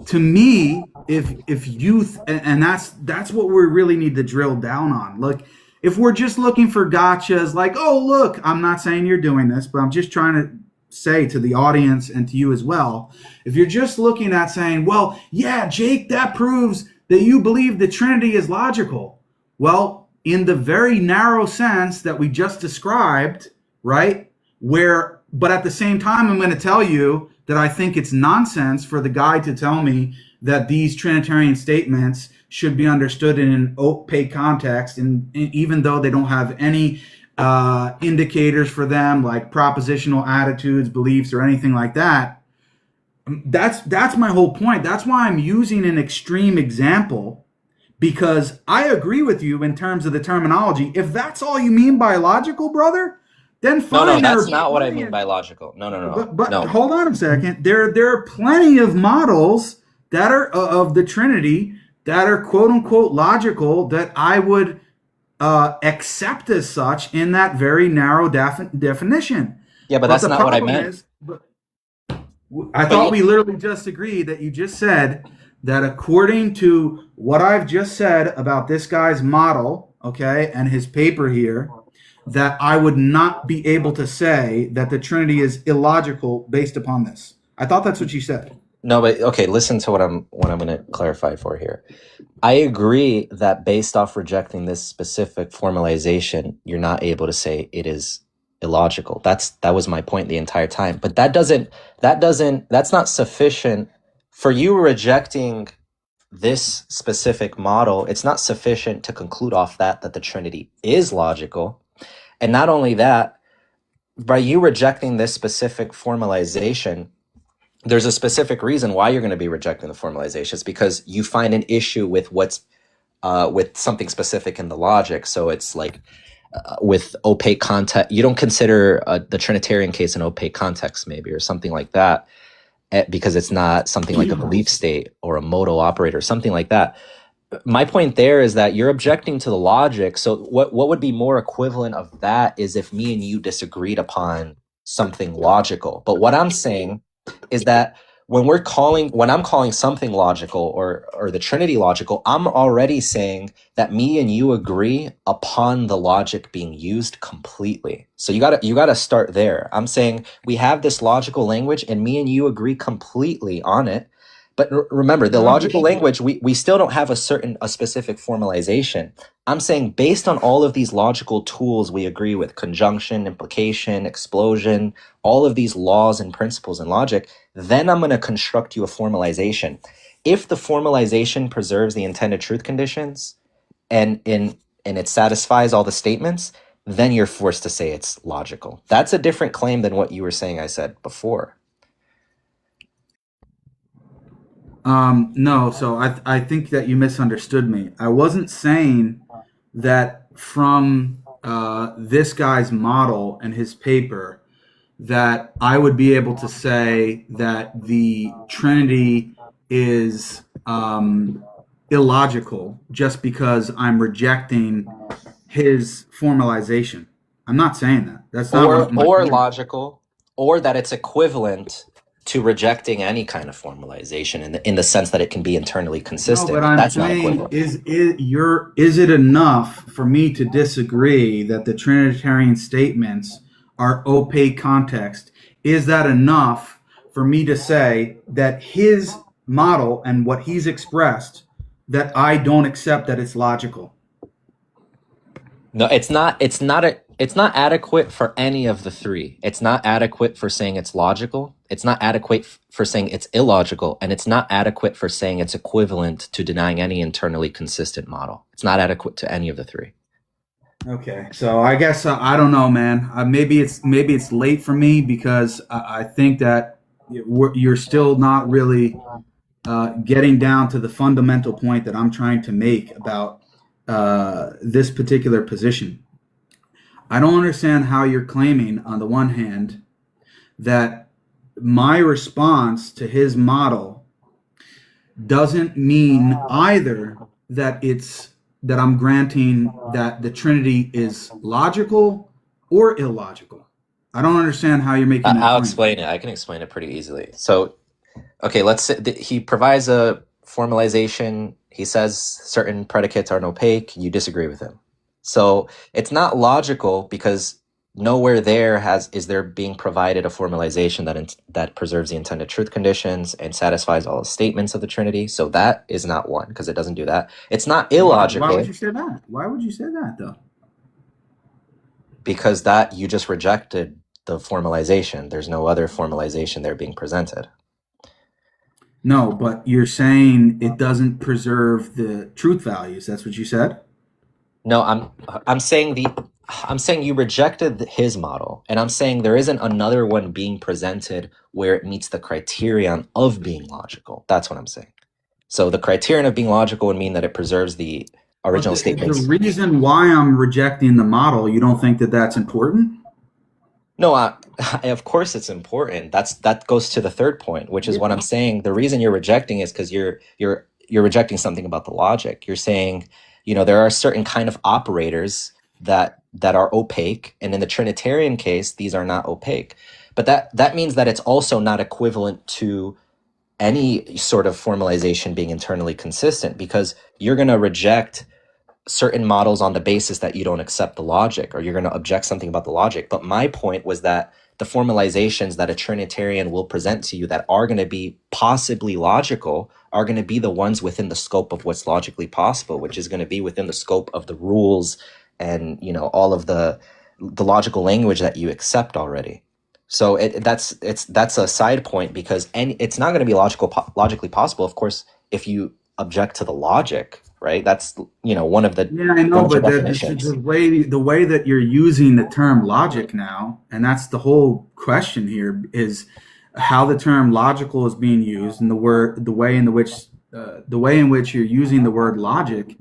to me, if youth, and that's what we really need to drill down on. Look, if we're just looking for gotchas, like, oh look, I'm not saying you're doing this, but I'm just trying to say to the audience and to you as well, if you're just looking at saying, well, yeah, Jake, that proves that you believe the Trinity is logical. Well, in the very narrow sense that we just described, right? But at the same time, I'm going to tell you that I think it's nonsense for the guy to tell me that these Trinitarian statements should be understood in an opaque context, and even though they don't have any indicators for them, like propositional attitudes, beliefs, or anything like that. That's my whole point. That's why I'm using an extreme example, because I agree with you in terms of the terminology. If that's all you mean by logical, brother, then No, no, fine. There that's are not what I plenty mean of, by logical. No, no, no, but no. hold on a second. There are plenty of models that are of the Trinity that are quote unquote logical that I would accept as such in that very narrow definition. Yeah, but But that's the not what I problem meant. is, I But thought we literally just agreed that you just said that according to what I've just said about this guy's model, okay, and his paper here, that I would not be able to say that the Trinity is illogical based upon this. I thought that's what you said. no, but okay, listen to what I'm going to clarify for here. I agree that based off rejecting this specific formalization, you're not able to say it is illogical. That was my point the entire time. But that's not sufficient for you rejecting this specific model. It's not sufficient to conclude off that the Trinity is logical. And not only that, by you rejecting this specific formalization, there's a specific reason why you're going to be rejecting the formalization. It's because you find an issue with what's with something specific in the logic. So it's like with opaque context, you don't consider the Trinitarian case an opaque context, maybe, or something like that, because it's not something like a belief state or a modal operator, something like that. My point there is that you're objecting to the logic. So what would be more equivalent of that is if me and you disagreed upon something logical. But what I'm saying is that when I'm calling something logical or the Trinity logical, I'm already saying that me and you agree upon the logic being used completely. So you gotta start there. I'm saying we have this logical language and me and you agree completely on it. But remember, the No, logical language, we still don't have a specific formalization. I'm saying based on all of these logical tools we agree with, conjunction, implication, explosion, all of these laws and principles in logic, then I'm going to construct you a formalization. If the formalization preserves the intended truth conditions and it satisfies all the statements, then you're forced to say it's logical. That's a different claim than what you were saying I said before. no. So I think that you misunderstood me. I wasn't saying that from this guy's model and his paper that I would be able to say that the Trinity is illogical just because I'm rejecting his formalization. I'm not saying that. That's not or what my or point. logical, or that it's equivalent to rejecting any kind of formalization in the sense that it can be internally No, but consistent. I'm That's not saying equivalent. is it enough for me to disagree that the Trinitarian statements are opaque context? Is that enough for me to say that his model and what he's expressed that I don't accept that it's logical? No, it's not adequate for any of the three. It's not adequate for saying it's logical. It's not adequate for saying it's illogical, and it's not adequate for saying it's equivalent to denying any internally consistent model. It's not adequate to any of the three. Okay, so I guess I don't know, man. Maybe it's late for me because I think that you're still not really getting down to the fundamental point that I'm trying to make about this particular position. I don't understand how you're claiming, on the one hand, that my response to his model doesn't mean either that I'm granting that the Trinity is logical or illogical. I don't understand how you're making that I'll claim. explain it. I can explain it pretty easily. So, okay, let's say he provides a formalization. He says certain predicates are opaque. You disagree with him. So it's not logical because nowhere there has is there being provided a formalization that preserves the intended truth conditions and satisfies all the statements of the Trinity. So that is not one because it doesn't do that. It's not Why? Why would illogical you say that? Why would you say that though? because that you just rejected the formalization. There's no other formalization there being presented. No, but you're saying it doesn't preserve the truth values. That's what you said? No, I'm saying you rejected his model, and I'm saying there isn't another one being presented where it meets the criterion of being logical. That's what I'm saying. So the criterion of being logical would mean that it preserves the But original the statements. reason why I'm rejecting the model, you don't think that that's important? No, of course it's important. That goes to the third point, which is Yeah. what I'm saying. The reason you're rejecting is because you're rejecting something about the logic. You're saying, there are certain kind of operators that are opaque, and in the Trinitarian case, these are not opaque. But that means that it's also not equivalent to any sort of formalization being internally consistent, because you're going to reject certain models on the basis that you don't accept the logic, or you're going to object something about the logic. But my point was that the formalizations that a Trinitarian will present to you that are going to be possibly logical are going to be the ones within the scope of what's logically possible, which is going to be within the scope of the rules and all of the logical language that you accept already. So that's a side point, because it's not going to be logically possible, of course, if you object to the logic, right? That's one of the Yeah, I know, bunch of but the definitions. way that you're using the term logic now, and that's the whole question here, is how the term logical is being used, and the way in which you're using the word logic.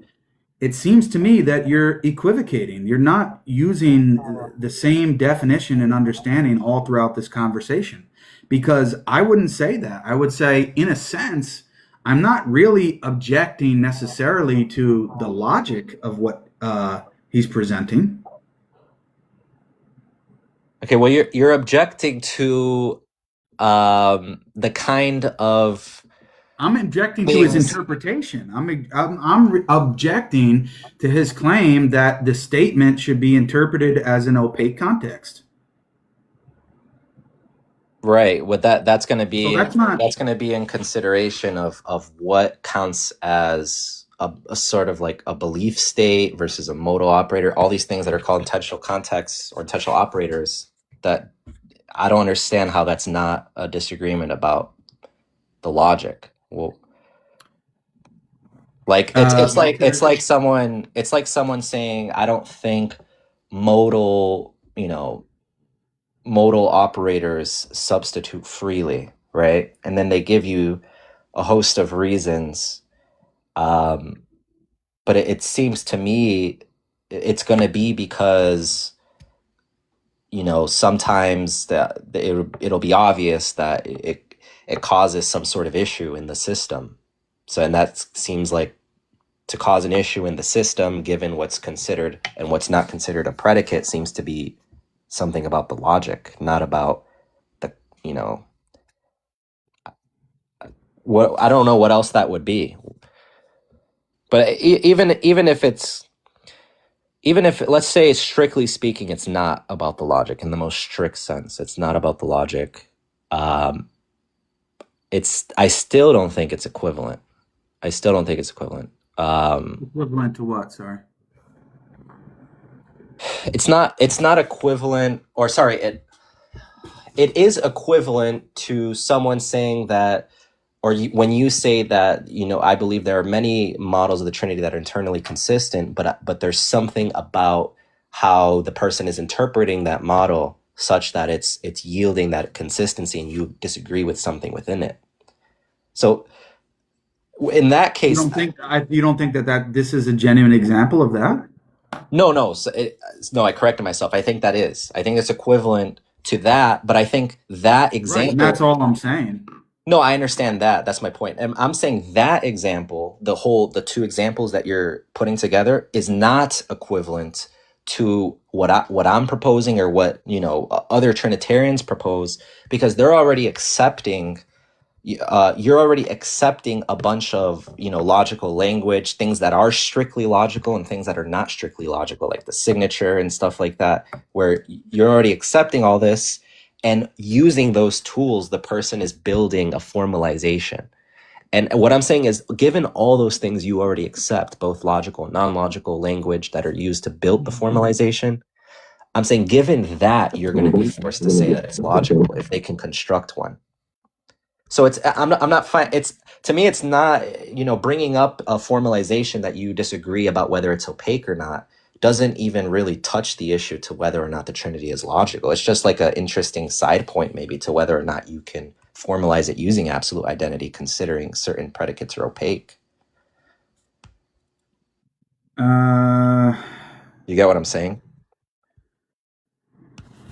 It seems to me that you're equivocating. You're not using the same definition and understanding all throughout this conversation. Because I wouldn't say that. I would say, in a sense, I'm not really objecting necessarily to the logic of what he's presenting. Okay, well, you're objecting to the kind of I'm objecting to his things. interpretation. I'm objecting to his claim that the statement should be interpreted as an opaque context. Right, what that's going to So be that's not. that's going to be in consideration of what counts as a sort of like a belief state versus a modal operator, all these things that are called intentional contexts or intentional operators, that I don't understand how that's not a disagreement about the logic. Well, like Because it's like someone saying, I don't think modal, modal operators substitute freely, right? And then they give you a host of reasons. Um, but it seems to me it's going to be because, sometimes it'll be obvious that it causes some sort of issue in the system. So, and that seems like, to cause an issue in the system, given what's considered and what's not considered a predicate, seems to be something about the logic, not about the, you know, what, I don't know what else that would be. But even if even if, let's say, strictly speaking, it's not about the logic in the most strict sense, it's not about the logic. Um, I still don't think it's equivalent. I still don't think it's equivalent. equivalent to what? Sorry. It's not equivalent, or sorry, it is equivalent to someone saying that, or when you say that, I believe there are many models of the Trinity that are internally consistent, but there's something about how the person is interpreting that model such that it's yielding that consistency, and you disagree with something within it. So in that case, You don't think that this is a genuine example of that? no, no, no, I corrected myself. I think it's equivalent to that, but I think that Right, and example. that's all I'm saying. No, I understand that. That's my point. And I'm saying that example, the two examples that you're putting together, is not equivalent to what I'm proposing, or what, other Trinitarians propose, because they're already accepting, you're already accepting a bunch of, logical language, things that are strictly logical and things that are not strictly logical, like the signature and stuff like that, where you're already accepting all this, and using those tools, the person is building a formalization. And what I'm saying is, given all those things you already accept, both logical and non-logical language that are used to build the formalization, I'm saying, given that, you're going to be forced to say that it's logical if they can construct one. So I'm not fine. It's, to me, it's not, bringing up a formalization that you disagree about whether it's opaque or not, doesn't even really touch the issue to whether or not the Trinity is logical. It's just like an interesting side point, maybe, to whether or not you can formalize it using absolute identity, considering certain predicates are opaque. Uh, You get what I'm saying?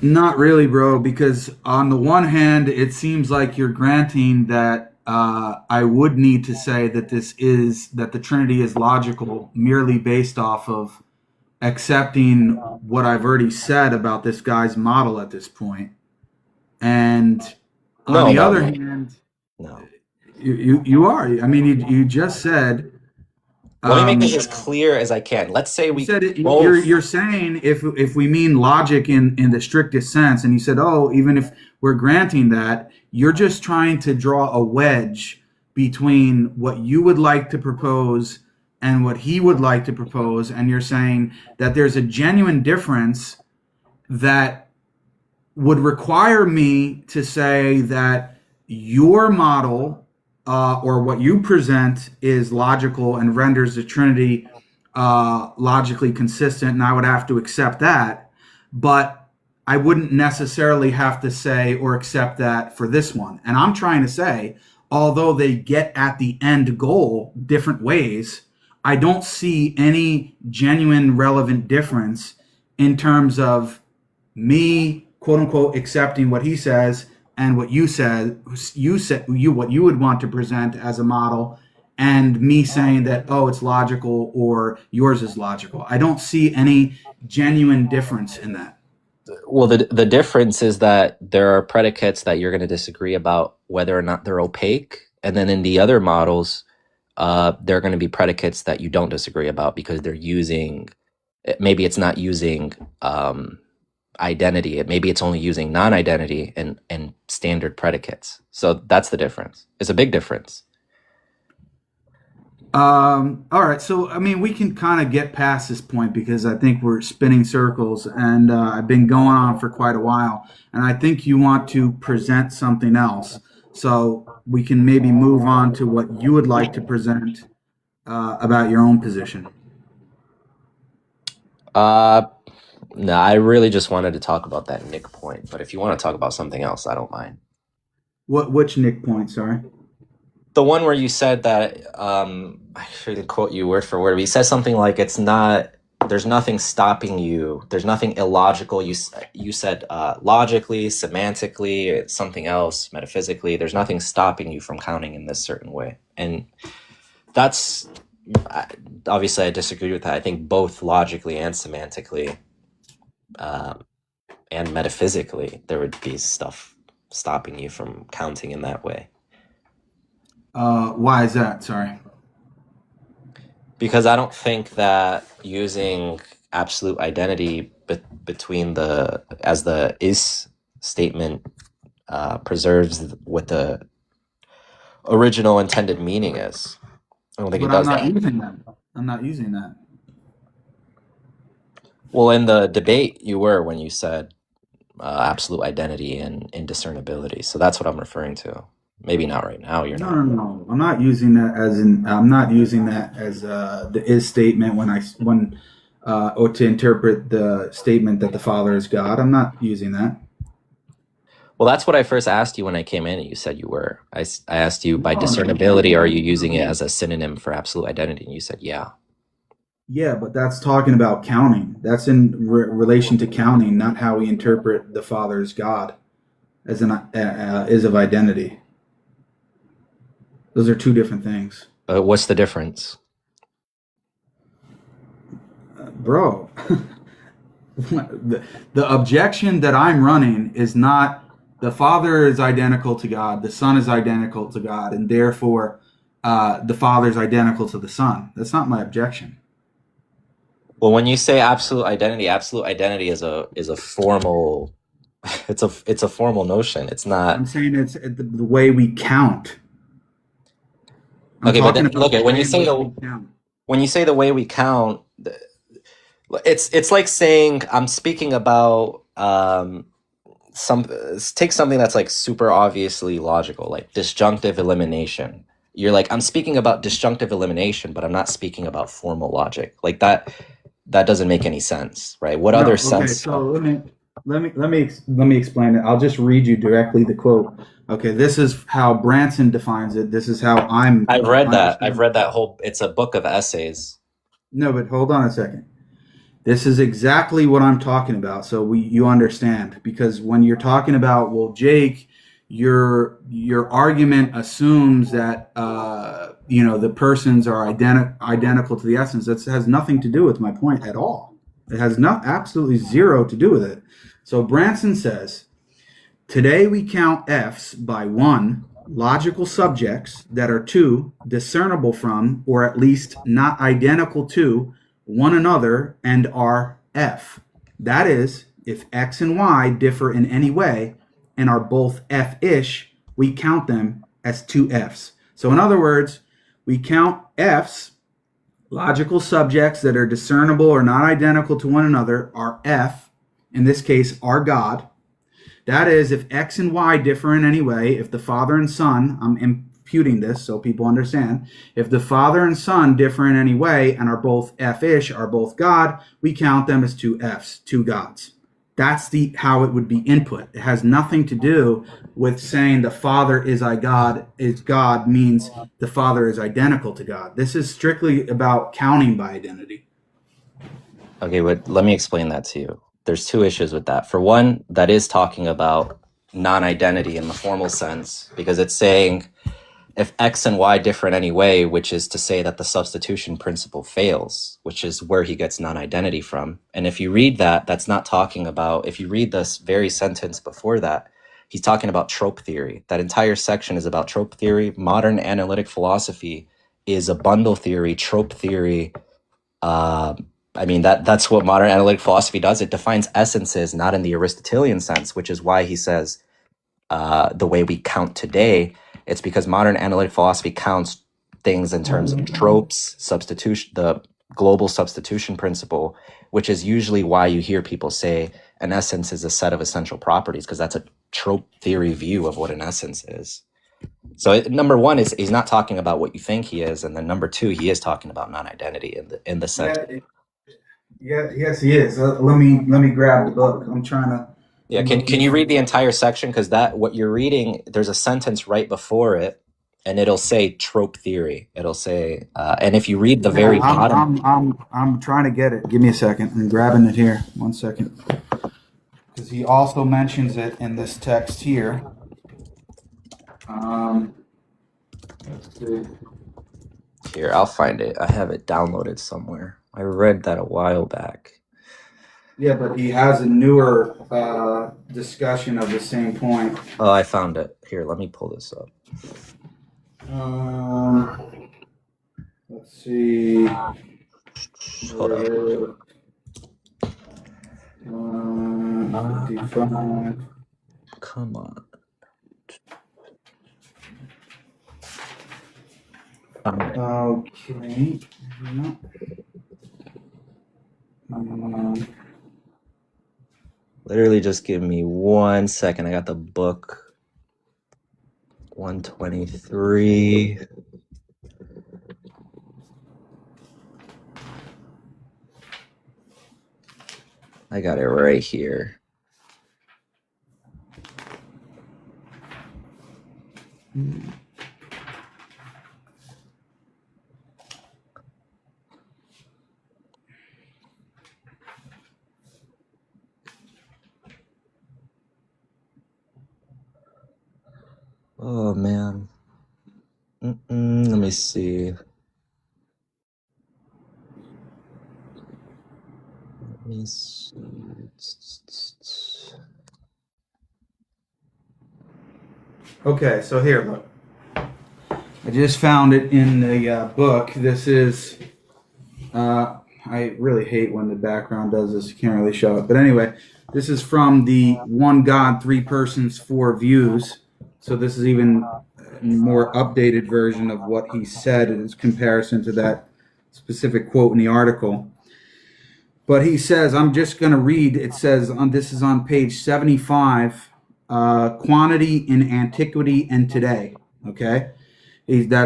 Not really, bro, because on the one hand, it seems like you're granting that I would need to say that that the Trinity is logical merely based off of accepting what I've already said about this guy's model at this point. And on No, the no, other no, hand, no. you are. I mean, you just said Let me make um, this as clear as I can. Let's say you we said it, both. you're saying if we mean logic in the strictest sense, and you said, oh, even if we're granting that, you're just trying to draw a wedge between what you would like to propose and what he would like to propose, and you're saying that there's a genuine difference that would require me to say that your model or what you present is logical and renders the Trinity logically consistent, and I would have to accept that. But I wouldn't necessarily have to say or accept that for this one. And I'm trying to say, although they get at the end goal different ways, I don't see any genuine relevant difference in terms of me quote unquote accepting what he says and what you what you would want to present as a model, and me saying that, oh, it's logical or yours is logical. I don't see any genuine difference in that. Well, the difference is that there are predicates that you're going to disagree about whether or not they're opaque, and then in the other models, there are going to be predicates that you don't disagree about because they're using. Maybe it's not using identity. Maybe it's only using non-identity and standard predicates. So that's the difference. It's a big difference. All right, so I mean, we can kind of get past this point because I think we're spinning circles, and I've been going on for quite a while, and I think you want to present something else. So we can maybe move on to what you would like to present about your own position. Uh, no, I really just wanted to talk about that Nick point. But if you want to talk about something else, I don't mind. Which Nick point? Sorry. The one where you said that I should quote you word for word, but you said something like it's not. There's nothing stopping you. There's nothing illogical. You said logically, semantically, it's something else, metaphysically. There's nothing stopping you from counting in this certain way, and that's obviously I disagree with that. I think both logically and semantically um, and metaphysically there would be stuff stopping you from counting in that way. Why is that? Sorry. Because I don't think that using absolute identity between the as the is statement preserves what the original intended meaning is. I don't think it But I'm does not that. using that. I'm not using that. Well, in the debate, you were when you said absolute identity and indiscernibility. So that's what I'm referring to. Maybe not right now. You're No, not. no, no. I'm not using that as in. I'm not using that as the is statement or to interpret the statement that the Father is God. I'm not using that. Well, that's what I first asked you when I came in, and you said you were. I asked you by No, no, discernibility, are you using it no. as a synonym for absolute identity? And you said, yeah. Yeah, but that's talking about counting. That's in relation to counting, not how we interpret the Father as God as an is of identity. Those are two different things, What's the difference? bro. The objection that I'm running is not the Father is identical to God, the Son is identical to God, and therefore the Father is identical to the Son. That's not my objection. Well, when you say absolute identity is a formal. It's a formal notion. It's I'm not. saying it's the way we count. I'm Okay, but talking then about look the at when way you in say which the we count. when you say the way we count, it's like saying I'm speaking about some take something that's like super obviously logical, like disjunctive elimination. You're like, I'm speaking about disjunctive elimination, but I'm not speaking about formal logic. Like that doesn't make any sense, right? What other No, okay. sense? So let me explain it. I'll just read you directly the quote. Okay, this is how Branson defines it. This is how I'm I've read that. I've understanding. read that whole. It's a book of essays. No, but hold on a second. This is exactly what I'm talking about. So you understand, because when you're talking about, well, Jake, your argument assumes that the persons are identical to the essence. That has nothing to do with my point at all. It has absolutely zero to do with it. So Branson says, today we count F's by one, logical subjects that are two, discernible from, or at least not identical to, one another and are F. That is, if X and Y differ in any way and are both F-ish, we count them as two F's. So in other words, we count F's, logical subjects that are discernible or not identical to one another, are F, in this case, are God. That is, if X and Y differ in any way, if the Father and Son, I'm imputing this so people understand, if the Father and Son differ in any way and are both F-ish, are both God, we count them as two F's, two gods. That's how it would be input. It has nothing to do with saying the Father is God means the Father is identical to God. This is strictly about counting by identity. Okay, but let me explain that to you. There's two issues with that. For one, that is talking about non-identity in the formal sense, because it's saying if X and Y differ in any way, which is to say that the substitution principle fails, which is where he gets non-identity from. And if you read that, that's not talking about, if you read this very sentence before that, he's talking about trope theory. That entire section is about trope theory. Modern analytic philosophy is a bundle theory, trope theory. That's what modern analytic philosophy does. It defines essences, not in the Aristotelian sense, which is why he says the way we count today. It's because modern analytic philosophy counts things in terms of tropes, substitution, the global substitution principle, which is usually why you hear people say an essence is a set of essential properties, because that's a trope theory view of what an essence is. So number one is he's not talking about what you think he is, and then number two, he is talking about non-identity in the sense. Yes, he is. Let me grab the book. I'm trying to. Yeah, can you read the entire section? Because what you're reading, there's a sentence right before it, and it'll say trope theory. It'll say, and if you read the very bottom, I'm trying to get it. Give me a second. I'm grabbing it here. 1 second, because he also mentions it in this text here. Let's see. Here, I'll find it. I have it downloaded somewhere. I read that a while back. Yeah, but he has a newer discussion of the same point. Oh, I found it. Here, let me pull this up. Let's see. Hold up. 55. Come on. Okay. Literally just give me 1 second. I got the book. 123. I got it right here. Oh, man. Let me see. Okay, so here, look. I just found it in the book. This is, I really hate when the background does this. You can't really show it. But anyway, this is from the One God, Three Persons, Four Views. So this is even a more updated version of what he said in comparison to that specific quote in the article. But he says, I'm just going to read. It says, this is on page 75, quantity in antiquity and today. Okay?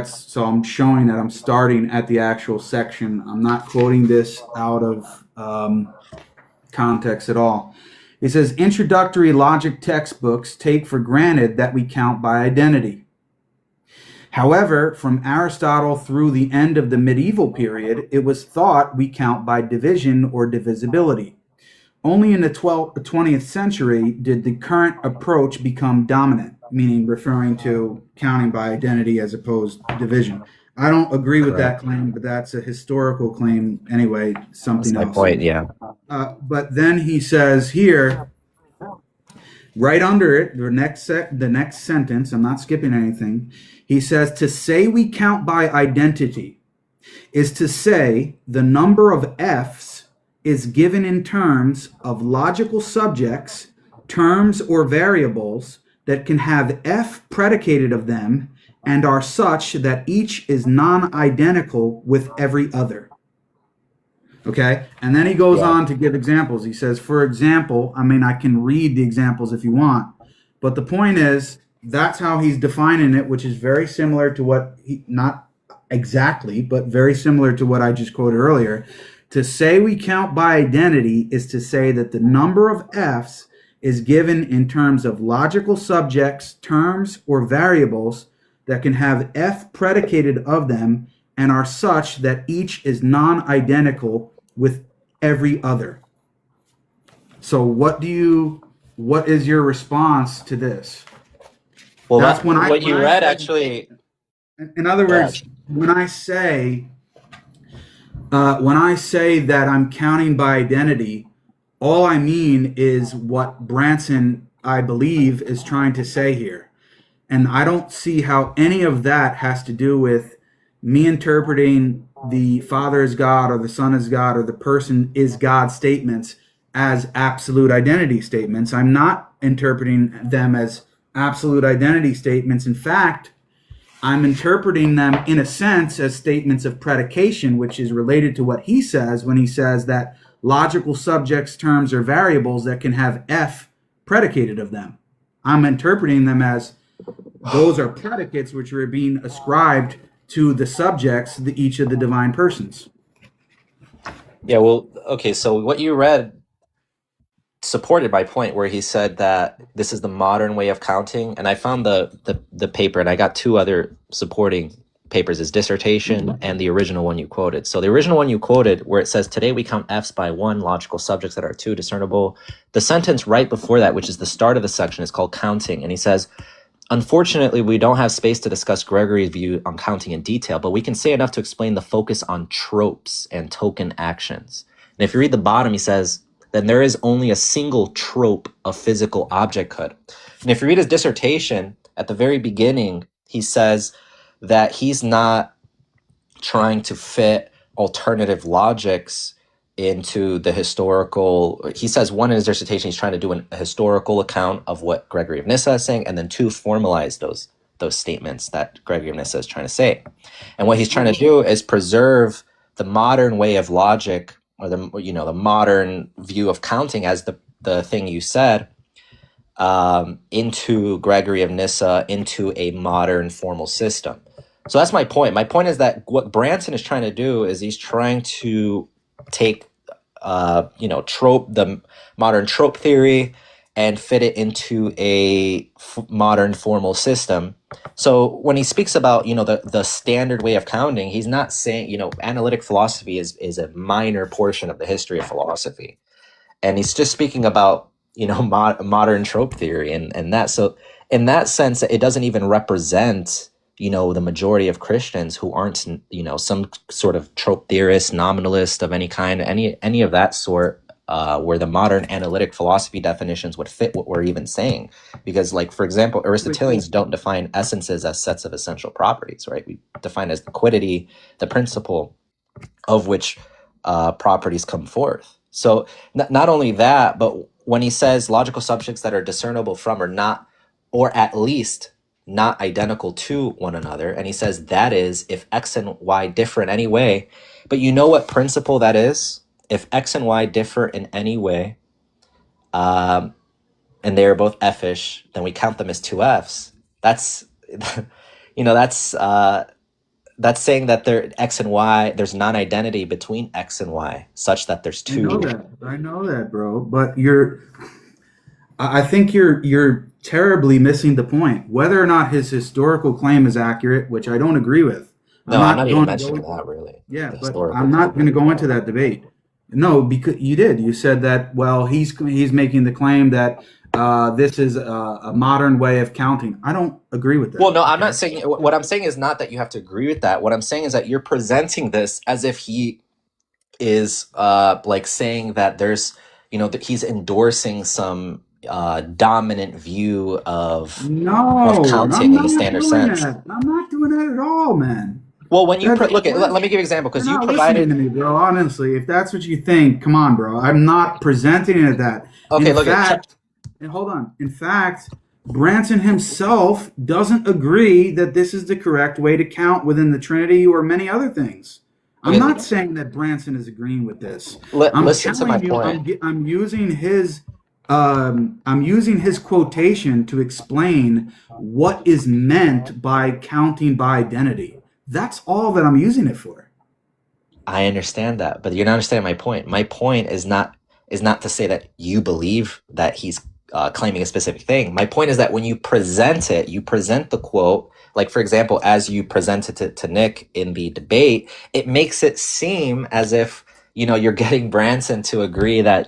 So I'm showing that I'm starting at the actual section. I'm not quoting this out of context at all. It says, introductory logic textbooks take for granted that we count by identity. However, from Aristotle through the end of the medieval period, it was thought we count by division or divisibility. Only in the 20th century did the current approach become dominant, meaning referring to counting by identity as opposed to division. I don't agree with that Correct. claim, but that's a historical claim anyway, That's something my else. point. Yeah. But then he says here, right under it, the next sentence, I'm not skipping anything, he says, to say we count by identity is to say the number of F's is given in terms of logical subjects, terms, or variables that can have F predicated of them and are such that each is non identical with every other. Okay. And then he goes Yeah. on to give examples. He says, for example, I mean, I can read the examples if you want, but the point is that's how he's defining it, which is very similar to what he, not exactly, but very similar to what I just quoted earlier. To say we count by identity is to say that the number of F's is given in terms of logical subjects, terms, or variables that can have F predicated of them and are such that each is non-identical with every other. So what is your response to this? Well, That's when what you I read say, actually. in other Go ahead. words, when I say that I'm counting by identity, all I mean is what Branson, I believe, is trying to say here. And I don't see how any of that has to do with me interpreting the Father is God or the Son is God or the person is God statements as absolute identity statements. I'm not interpreting them as absolute identity statements. In fact, I'm interpreting them in a sense as statements of predication, which is related to what he says when he says that logical subjects, terms, or variables that can have F predicated of them. I'm interpreting them as those are predicates which are being ascribed to the subjects, each of the divine persons. Yeah. Well, okay. So what you read supported my point where he said that this is the modern way of counting, and I found the paper, and I got two other supporting papers, his dissertation and the original one you quoted. So the original one you quoted, where it says today we count F's by one logical subjects that are two discernible, the sentence right before that, which is the start of the section, is called counting, and he says, unfortunately, we don't have space to discuss Gregory's view on counting in detail, but we can say enough to explain the focus on tropes and token actions. And if you read the bottom, he says, then there is only a single trope of physical objecthood. And if you read his dissertation, at the very beginning, he says that he's not trying to fit alternative logics into the historical. He says one in his dissertation he's trying to do a historical account of what Gregory of Nyssa is saying, and then two, formalize those statements that Gregory of Nyssa is trying to say. And what he's trying to do is preserve the modern way of logic, or the modern view of counting as the thing you said, into Gregory of Nyssa, into a modern formal system. So that's my point. My point is that what Branson is trying to do is he's trying to take the modern trope theory and fit it into a modern formal system. So when he speaks about the standard way of counting, he's not saying analytic philosophy is a minor portion of the history of philosophy, and he's just speaking about modern trope theory and that. So in that sense, it doesn't even represent the majority of Christians who aren't some sort of trope theorist, nominalist of any kind, any of that sort, where the modern analytic philosophy definitions would fit what we're even saying. Because, like, for example, Aristotelians don't define essences as sets of essential properties, right? We define as quiddity, the principle of which properties come forth. So not only that, but when he says logical subjects that are discernible from or not, or at least not identical to one another, and he says that is if X and Y differ in any way. But you know what principle that is? If X and Y differ in any way, and they are both F-ish, then we count them as two Fs. That's that's saying that there X and Y, there's non-identity between X and Y, such that there's I know two. that. I know that, bro. But I think you're terribly missing the point. Whether or not his historical claim is accurate, which I don't agree with, I'm No, I'm not not even going to go. mentioning that really. Yeah, The but historical I'm not going claim. to go into that debate. No, because you did. You said that. Well, he's making the claim that this is a modern way of counting. I don't agree with Well, that. no, I'm Okay. not saying what I'm saying is not that you have to agree with that. What I'm saying is that you're presenting this as if he is like saying that there's, that he's endorsing some dominant view of No, I'm counting in the not standard doing sense. that. I'm not doing that at all, man. Well, when you That look at, what? let me give you an example You're because you not listening provided. to me, bro. Honestly, if that's what you think, come on, bro. I'm not presenting it that. Okay, In look at fact, and hold on. In fact, Branson himself doesn't agree that this is the correct way to count within the Trinity or many other things. I'm okay, not saying that Branson is agreeing with this. I'm listen to my telling you, point. I'm using his quotation to explain what is meant by counting by identity. That's all that I'm using it for. I understand that, but you're not understanding my point. My point is not to say that you believe that he's claiming a specific thing. My point is that when you present it, you present the quote, like for example, as you presented it to Nick in the debate, it makes it seem as if you're getting Branson to agree that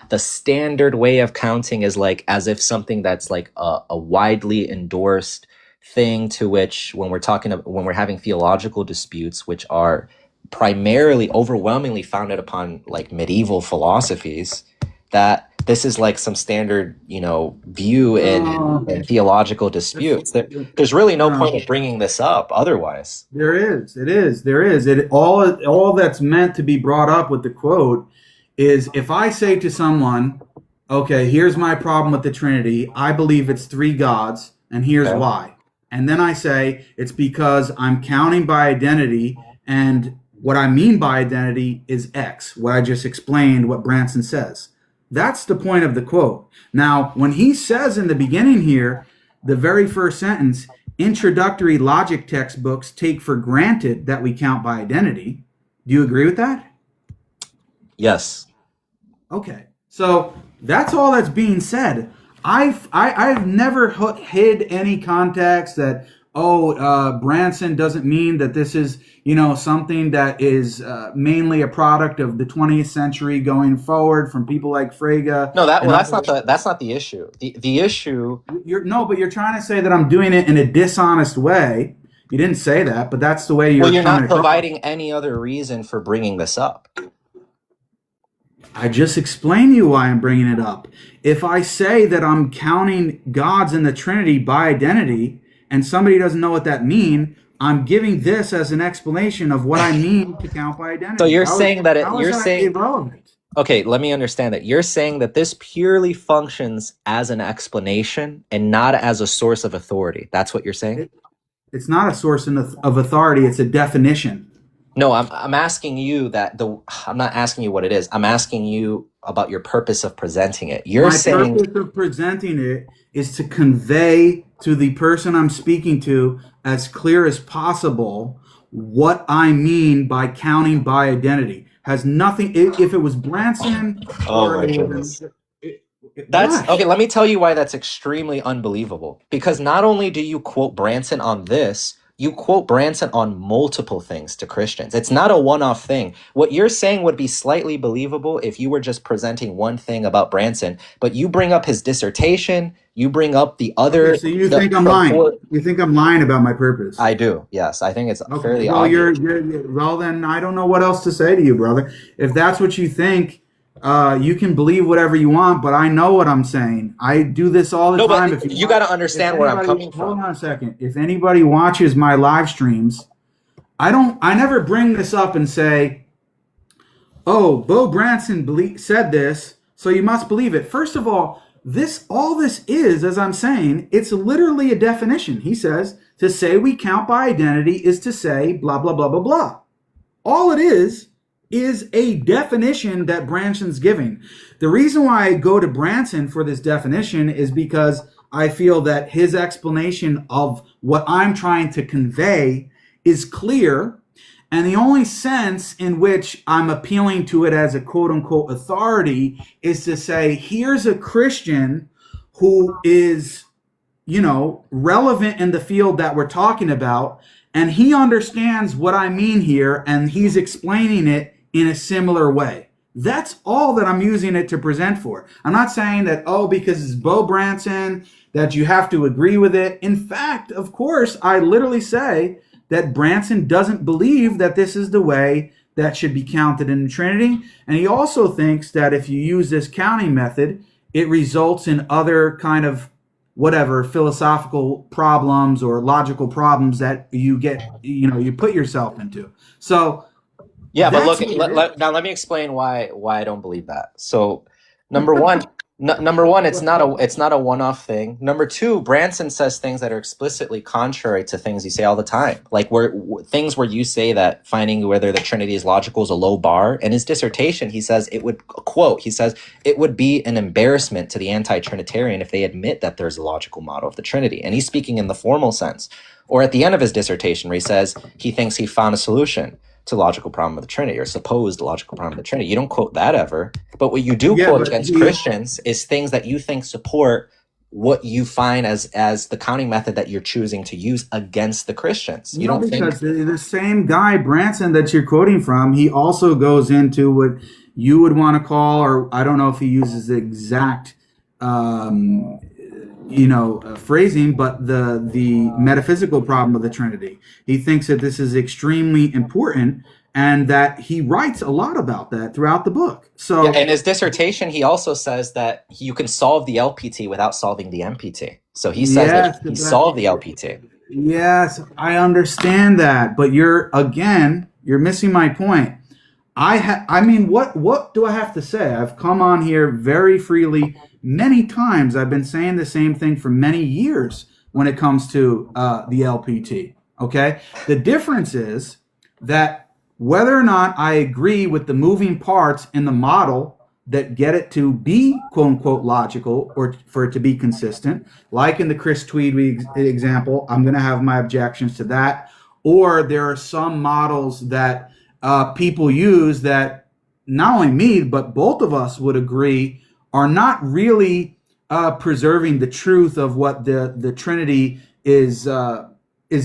the standard way of counting is like as if something that's like a widely endorsed thing to which when we're having theological disputes, which are primarily overwhelmingly founded upon like medieval philosophies, that this is like some standard view No, in theological that's, disputes. There's really no point no. of bringing this up otherwise. There is. It is. There is. It all that's meant to be brought up with the quote is if I say to someone, "Okay, here's my problem with the Trinity. I believe it's three gods, and here's Okay. why." And then I say it's because I'm counting by identity, and what I mean by identity is X. What I just explained, what Branson says. That's the point of the quote. Now, when he says in the beginning here, the very first sentence, introductory logic textbooks take for granted that we count by identity. Do you agree with that? Yes. Okay. So that's all that's being said. I've never hid any context that Branson doesn't mean that this is something that is mainly a product of the 20th century going forward from people like Frege No, and other. that's not the issue. The issue. But you're trying to say that I'm doing it in a dishonest way. You didn't say that, but that's the way Well, you're you're coming not across. providing any other reason for bringing this up. I just explained to you why I'm bringing it up. If I say that I'm counting gods in the Trinity by identity, and somebody doesn't know what that means, I'm giving this as an explanation of what I mean to count by So identity. you're saying that How is you're that saying. irrelevant? Okay, let me understand that. You're saying that this purely functions as an explanation and not as a source of authority. That's what you're saying? It, it's not a source of authority. It's a definition. No, I'm asking you I'm not asking you what it is. I'm asking you about your purpose of presenting it. You're My saying. purpose of presenting it is to convey to the person I'm speaking to as clear as possible what I mean by counting by identity. Has nothing. If it was Branson Oh or my it goodness. was That's what? okay. Let me tell you why that's extremely unbelievable. Because not only do you quote Branson on this, you quote Branson on multiple things to Christians. It's not a one off thing. What you're saying would be slightly believable if you were just presenting one thing about Branson, but you bring up his dissertation, you bring up the Okay, other, so you the think I'm from lying? four. You think I'm lying about my purpose? I do. Yes. I think it's Okay, fairly well obvious. well then I don't know what else to say to you, brother. If that's what you think, you can believe whatever you want, but I know what I'm saying. I do this all the No, but time. If you you got want, to if understand where I'm anybody, coming hold from. on a second. If anybody watches my live streams, I never bring this up and say, "Oh, Bo Branson said this, so you must believe it." First of all this is, as I'm saying, it's literally a definition. He says to say we count by identity is to say blah blah blah blah blah. All it is a definition that Branson's giving. The reason why I go to Branson for this definition is because I feel that his explanation of what I'm trying to convey is clear. And the only sense in which I'm appealing to it as a quote unquote authority is to say, here's a Christian who is relevant in the field that we're talking about, and he understands what I mean here, and he's explaining it in a similar way. That's all that I'm using it to present for. I'm not saying that, oh, because it's Bo Branson, that you have to agree with it. In fact, of course, I literally say that Branson doesn't believe that this is the way that should be counted in the Trinity. And he also thinks that if you use this counting method, it results in other kind of whatever philosophical problems or logical problems that you put yourself into. So Yeah, but that's look, what it is. now let me explain why I don't believe that. So, number one, number one, it's not a one-off thing. Number two, Branson says things that are explicitly contrary to things you say all the time, like things where you say that finding whether the Trinity is logical is a low bar. In his dissertation, he says it would quote. He says it would be an embarrassment to the anti-Trinitarian if they admit that there's a logical model of the Trinity, and he's speaking in the formal sense. Or at the end of his dissertation, where he says he thinks he found a solution to logical problem of the Trinity or supposed logical problem of the Trinity. You don't quote that ever. But what you do Yeah, quote but against Christians is things that you think support what you find as the counting method that you're choosing to use against the Christians. You no, don't think. because the same guy Branson that you're quoting from, he also goes into what you would want to call, or I don't know if he uses the exact um, phrasing, but the metaphysical problem of the Trinity. He thinks that this is extremely important, and that he writes a lot about that throughout the book. Yeah, So in his dissertation, he also says that you can solve the LPT without solving the MPT. So he says that yes, he solved the LPT. yes, I understand that, but you're missing my point. I mean, what do I have to say? I've come on here very freely many times. I've been saying the same thing for many years when it comes to the LPT. Okay, the difference is that whether or not I agree with the moving parts in the model that get it to be quote unquote logical or for it to be consistent, like in the Chris Tweedy example, I'm going to have my objections to that. Or there are some models that people use that not only me, but both of us would agree are not really preserving the truth of what the Trinity is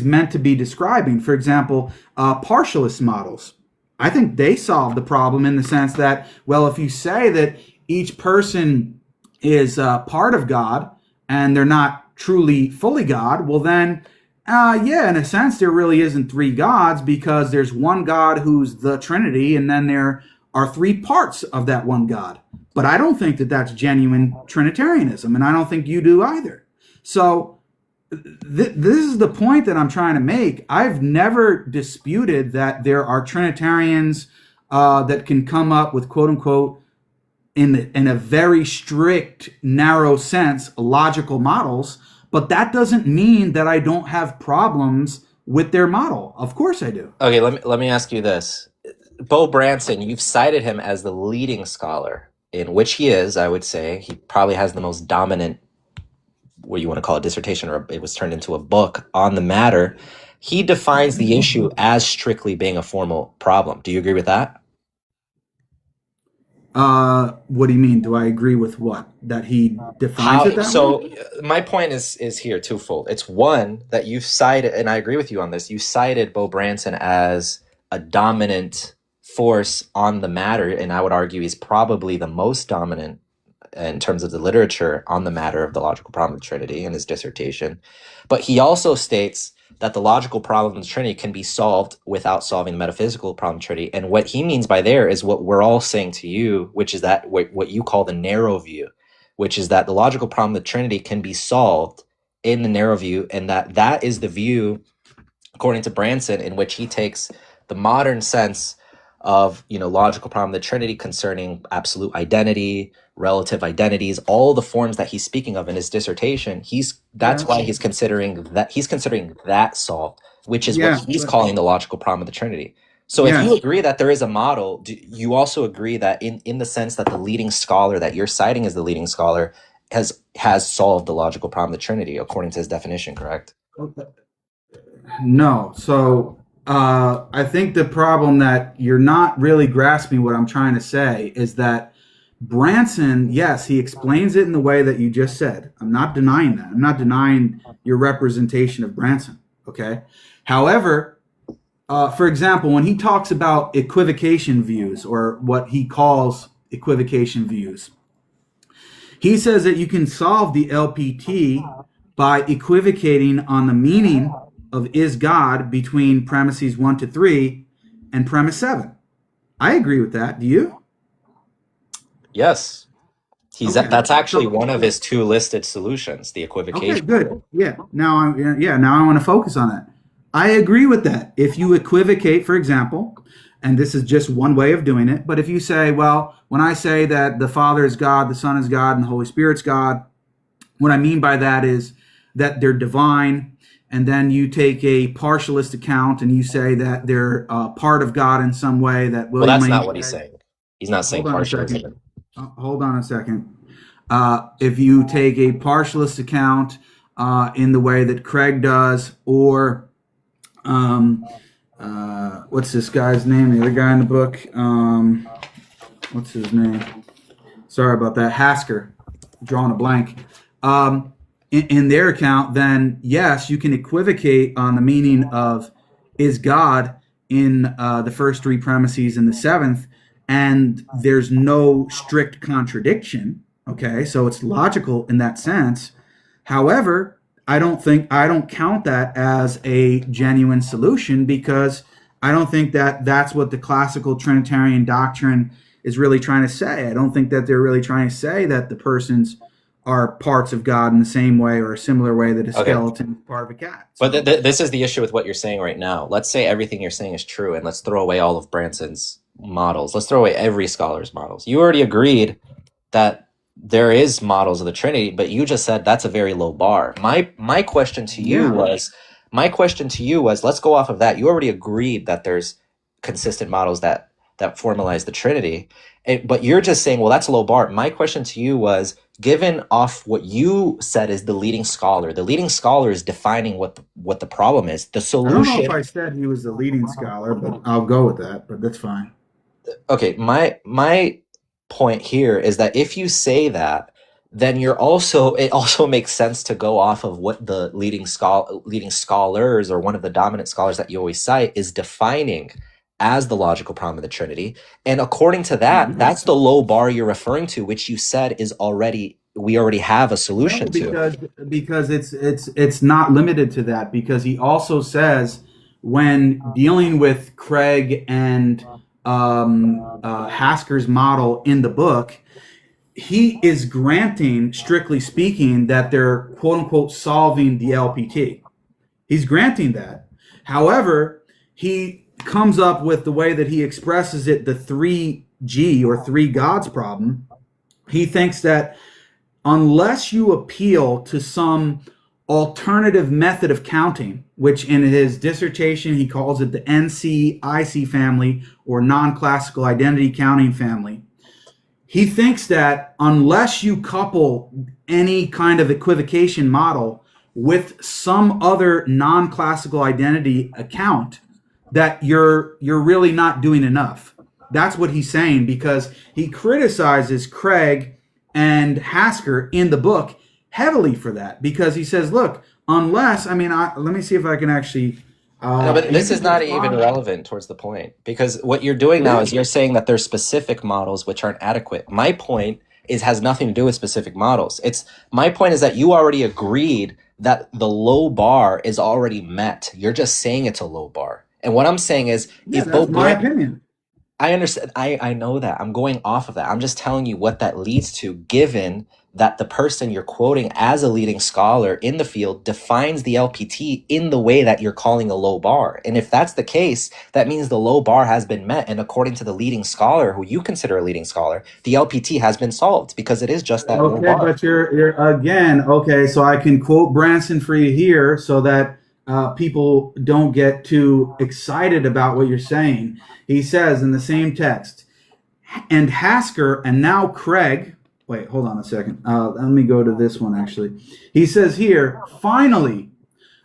meant to be describing. For example, partialist models. I think they solve the problem in the sense that, well, if you say that each person is part of God and they're not truly fully God, well, then, yeah, in a sense, there really isn't three gods because there's one God who's the Trinity, and then there are three parts of that one God. But I don't think that that's genuine Trinitarianism, and I don't think you do either. So this is the point that I'm trying to make. I've never disputed that there are Trinitarians that can come up with quote unquote in a very strict, narrow sense, logical models. But that doesn't mean that I don't have problems with their model. Of course I do. Okay, let me ask you this. Bo Branson, you've cited him as the leading scholar, in which he is, I would say. He probably has the most dominant, what you want to call a dissertation, or it was turned into a book on the matter. He defines the issue as strictly being a formal problem. Do you agree with that? What do you mean? Do I agree with what? That he defines it How that way? so my point is here twofold. It's one that you've cited, and I agree with you on this, you cited Bo Branson as a dominant force on the matter, and I would argue he's probably the most dominant in terms of the literature on the matter of the logical problem of the Trinity in his dissertation. But he also states that the logical problem of the Trinity can be solved without solving the metaphysical problem of the Trinity. And what he means by there is what we're all saying to you, which is that what you call the narrow view, which is that the logical problem of the Trinity can be solved in the narrow view, and that is the view, according to Branson, in which he takes the modern sense of logical problem of the Trinity concerning absolute identity, relative identities, all the forms that he's speaking of in his dissertation. That's why Yes. he's considering that solved, which is what Yeah. he's But calling the logical problem of the Trinity. So if you yes. agree that there is a model, do you also agree that in the sense that the leading scholar that you're citing as the leading scholar has solved the logical problem of the Trinity according to his definition, correct? No. So I think the problem that you're not really grasping what I'm trying to say is that Branson, yes, he explains it in the way that you just said. I'm not denying that. I'm not denying your representation of Branson. Okay. However, for example, when he talks about equivocation views, or what he calls equivocation views, he says that you can solve the LPT by equivocating on the meaning of is God between premises 1 to 3 and premise 7. I agree with that. Do you? Yes. Okay. That's actually So one of his two listed solutions, the okay, equivocation. good. Yeah. Now I want to focus on that. I agree with that. If you equivocate, for example, and this is just one way of doing it, but if you say, well, when I say that the Father is God, the Son is God, and the Holy Spirit's God, what I mean by that is that they're divine, and then you take a partialist account and you say that they're part of God in some way. That Well, William that's Lane not what he's said. saying. He's not saying Hold on a partialism. second. Hold on a second. If you take a partialist account in the way that Craig does, or what's this guy's name? The other guy in the book. What's his name? Sorry about that. Hasker. Drawing a blank. In their account, then yes, you can equivocate on the meaning of is God in the first three premises and the seventh, and there's no strict contradiction. Okay, so it's logical in that sense. However, I don't count that as a genuine solution, because I don't think that that's what the classical Trinitarian doctrine is really trying to say. I don't think that they're really trying to say that the persons are parts of God in the same way or a similar way that a Okay. skeleton is part of a cat. But So this is the issue with what you're saying right now. Let's say everything you're saying is true, and let's throw away all of Branson's models. Let's throw away every scholar's models. You already agreed that there is models of the Trinity, but you just said that's a very low bar. My question to you yeah, was, let's go off of that. You already agreed that there's consistent models that formalize the Trinity, but you're just saying, well, that's a low bar. My question to you was, given off what you said is the leading scholar is defining what the problem is. The I don't know if solution. I said he was the leading scholar, but I'll go with that. But that's fine. Okay, my point here is that if you say that, then it also makes sense to go off of what the leading scholars, or one of the dominant scholars that you always cite, is defining as the logical problem of the Trinity. And according to that, that's the low bar you're referring to, which you said we already have a No, solution to. because it's not limited to that. Because he also says, when dealing with Craig and Hasker's model in the book, he is granting, strictly speaking, that they're quote unquote solving the LPT. He's granting that. However, he comes up with the way that he expresses it, the 3G or three gods problem. He thinks that unless you appeal to some alternative method of counting, which in his dissertation he calls it the NC-IC family, or non-classical identity counting family, he thinks that unless you couple any kind of equivocation model with some other non-classical identity account, that you're really not doing enough. That's what he's saying, because he criticizes Craig and Hasker in the book heavily for that, because he says, look, unless, let me see if I can actually No, but you this can is not just even find relevant towards the point, because what you're doing it now is. is you're saying that there's specific models which aren't adequate. My point has nothing to do with specific models. My point is that you already agreed that the low bar is already met. You're just saying it's a low bar. And what I'm saying is, Yeah, if that's both my opinion. I understand. I know that. I'm going off of that. I'm just telling you what that leads to, given that the person you're quoting as a leading scholar in the field defines the LPT in the way that you're calling a low bar. And if that's the case, that means the low bar has been met. And according to the leading scholar, who you consider a leading scholar, the LPT has been solved, because it is just that low Okay, bar. but you're again, okay, so I can quote Branson for you here, so that people don't get too excited about what you're saying. He says in the same text, and Hasker and now Craig. Wait, hold on a second. Let me go to this one actually. He says here, finally,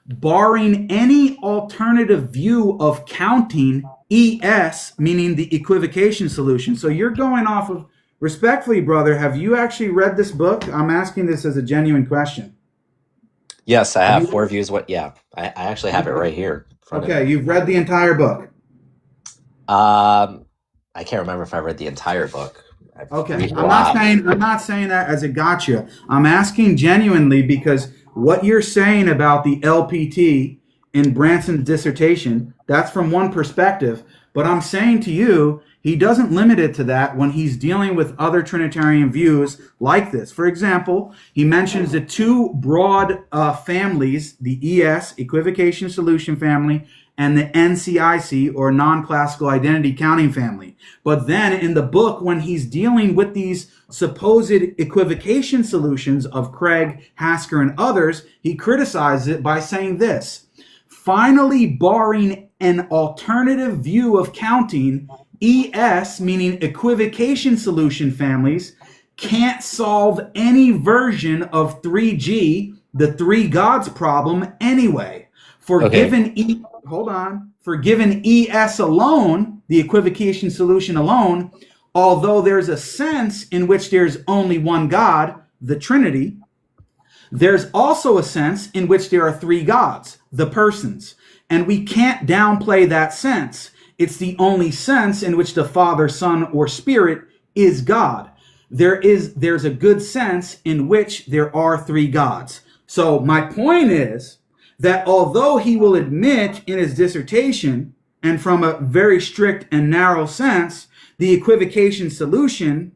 barring any alternative view of counting ES, meaning the equivocation solution. So you're going off of Respectfully, brother, have you actually read this book? I'm asking this as a genuine question. Yes, I Have have you? four views. What? Yeah, I actually have it Okay. right here in front of Okay, me. you've read the entire book. Um, I can't remember if I read the entire book. I Okay, read a lot. I'm not saying that as a gotcha. I'm asking genuinely because what you're saying about the LPT in Branson's dissertation, that's from one perspective, but I'm saying to you, he doesn't limit it to that when he's dealing with other Trinitarian views like this. For example, he mentions the two broad families, the ES, equivocation solution family, and the NCIC, or non-classical identity counting family. But then in the book, when he's dealing with these supposed equivocation solutions of Craig, Hasker, and others, he criticizes it by saying this: finally, barring an alternative view of counting, ES, meaning equivocation solution families, can't solve any version of 3G, the three gods problem, anyway. For Okay. given hold on, for given ES alone, the equivocation solution alone, although there's a sense in which there's only one God, the Trinity, there's also a sense in which there are three gods, the persons. And we can't downplay that sense. It's the only sense in which the Father, Son, or Spirit is God. There's a good sense in which there are three gods. So my point is that although he will admit in his dissertation, and from a very strict and narrow sense, the equivocation solution,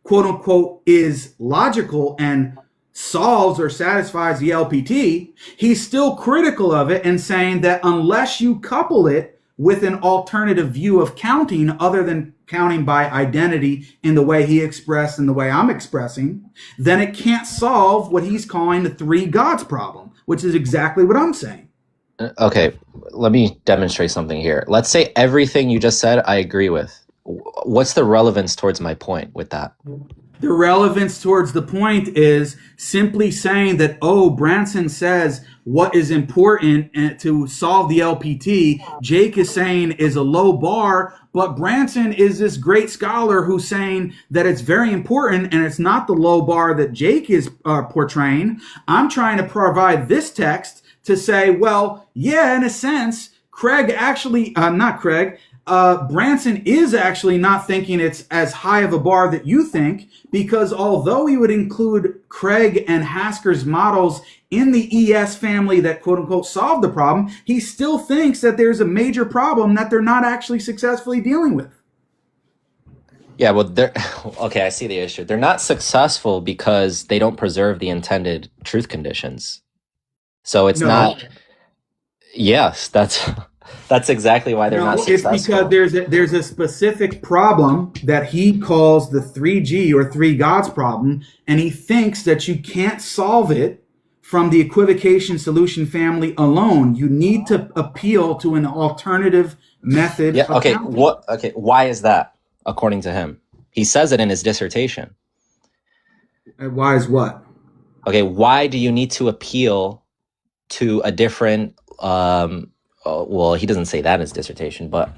quote unquote, is logical and solves or satisfies the LPT, he's still critical of it and saying that unless you couple it with an alternative view of counting other than counting by identity in the way he expressed and the way I'm expressing, then it can't solve what he's calling the three gods problem, which is exactly what I'm saying. Okay, let me demonstrate something here. Let's say everything you just said I agree with. What's the relevance towards my point with that? The relevance towards the point is simply saying that, oh, Branson says what is important to solve the LPT, Jake is saying is a low bar, but Branson is this great scholar who's saying that it's very important and it's not the low bar that Jake is portraying. I'm trying to provide this text to say, well, yeah, in a sense, Craig actually, not Craig, Branson is actually not thinking it's as high of a bar that you think, because although he would include Craig and Hasker's models in the ES family that quote unquote solved the problem, he still thinks that there's a major problem that they're not actually successfully dealing with. Yeah, well, they're okay. I see the issue. They're not successful because they don't preserve the intended truth conditions. So it's No, not. Yes, that's that's exactly why they're not no, it's because successful. there's a specific problem that he calls the 3G or three gods problem, and he thinks that you can't solve it from the equivocation solution family alone. You need to appeal to an alternative method Yeah. of Okay. counting. What? Okay. Why is that? According to him, he says it in his dissertation. Why is what? Okay. Why do you need to appeal to a different? Well, he doesn't say that in his dissertation, but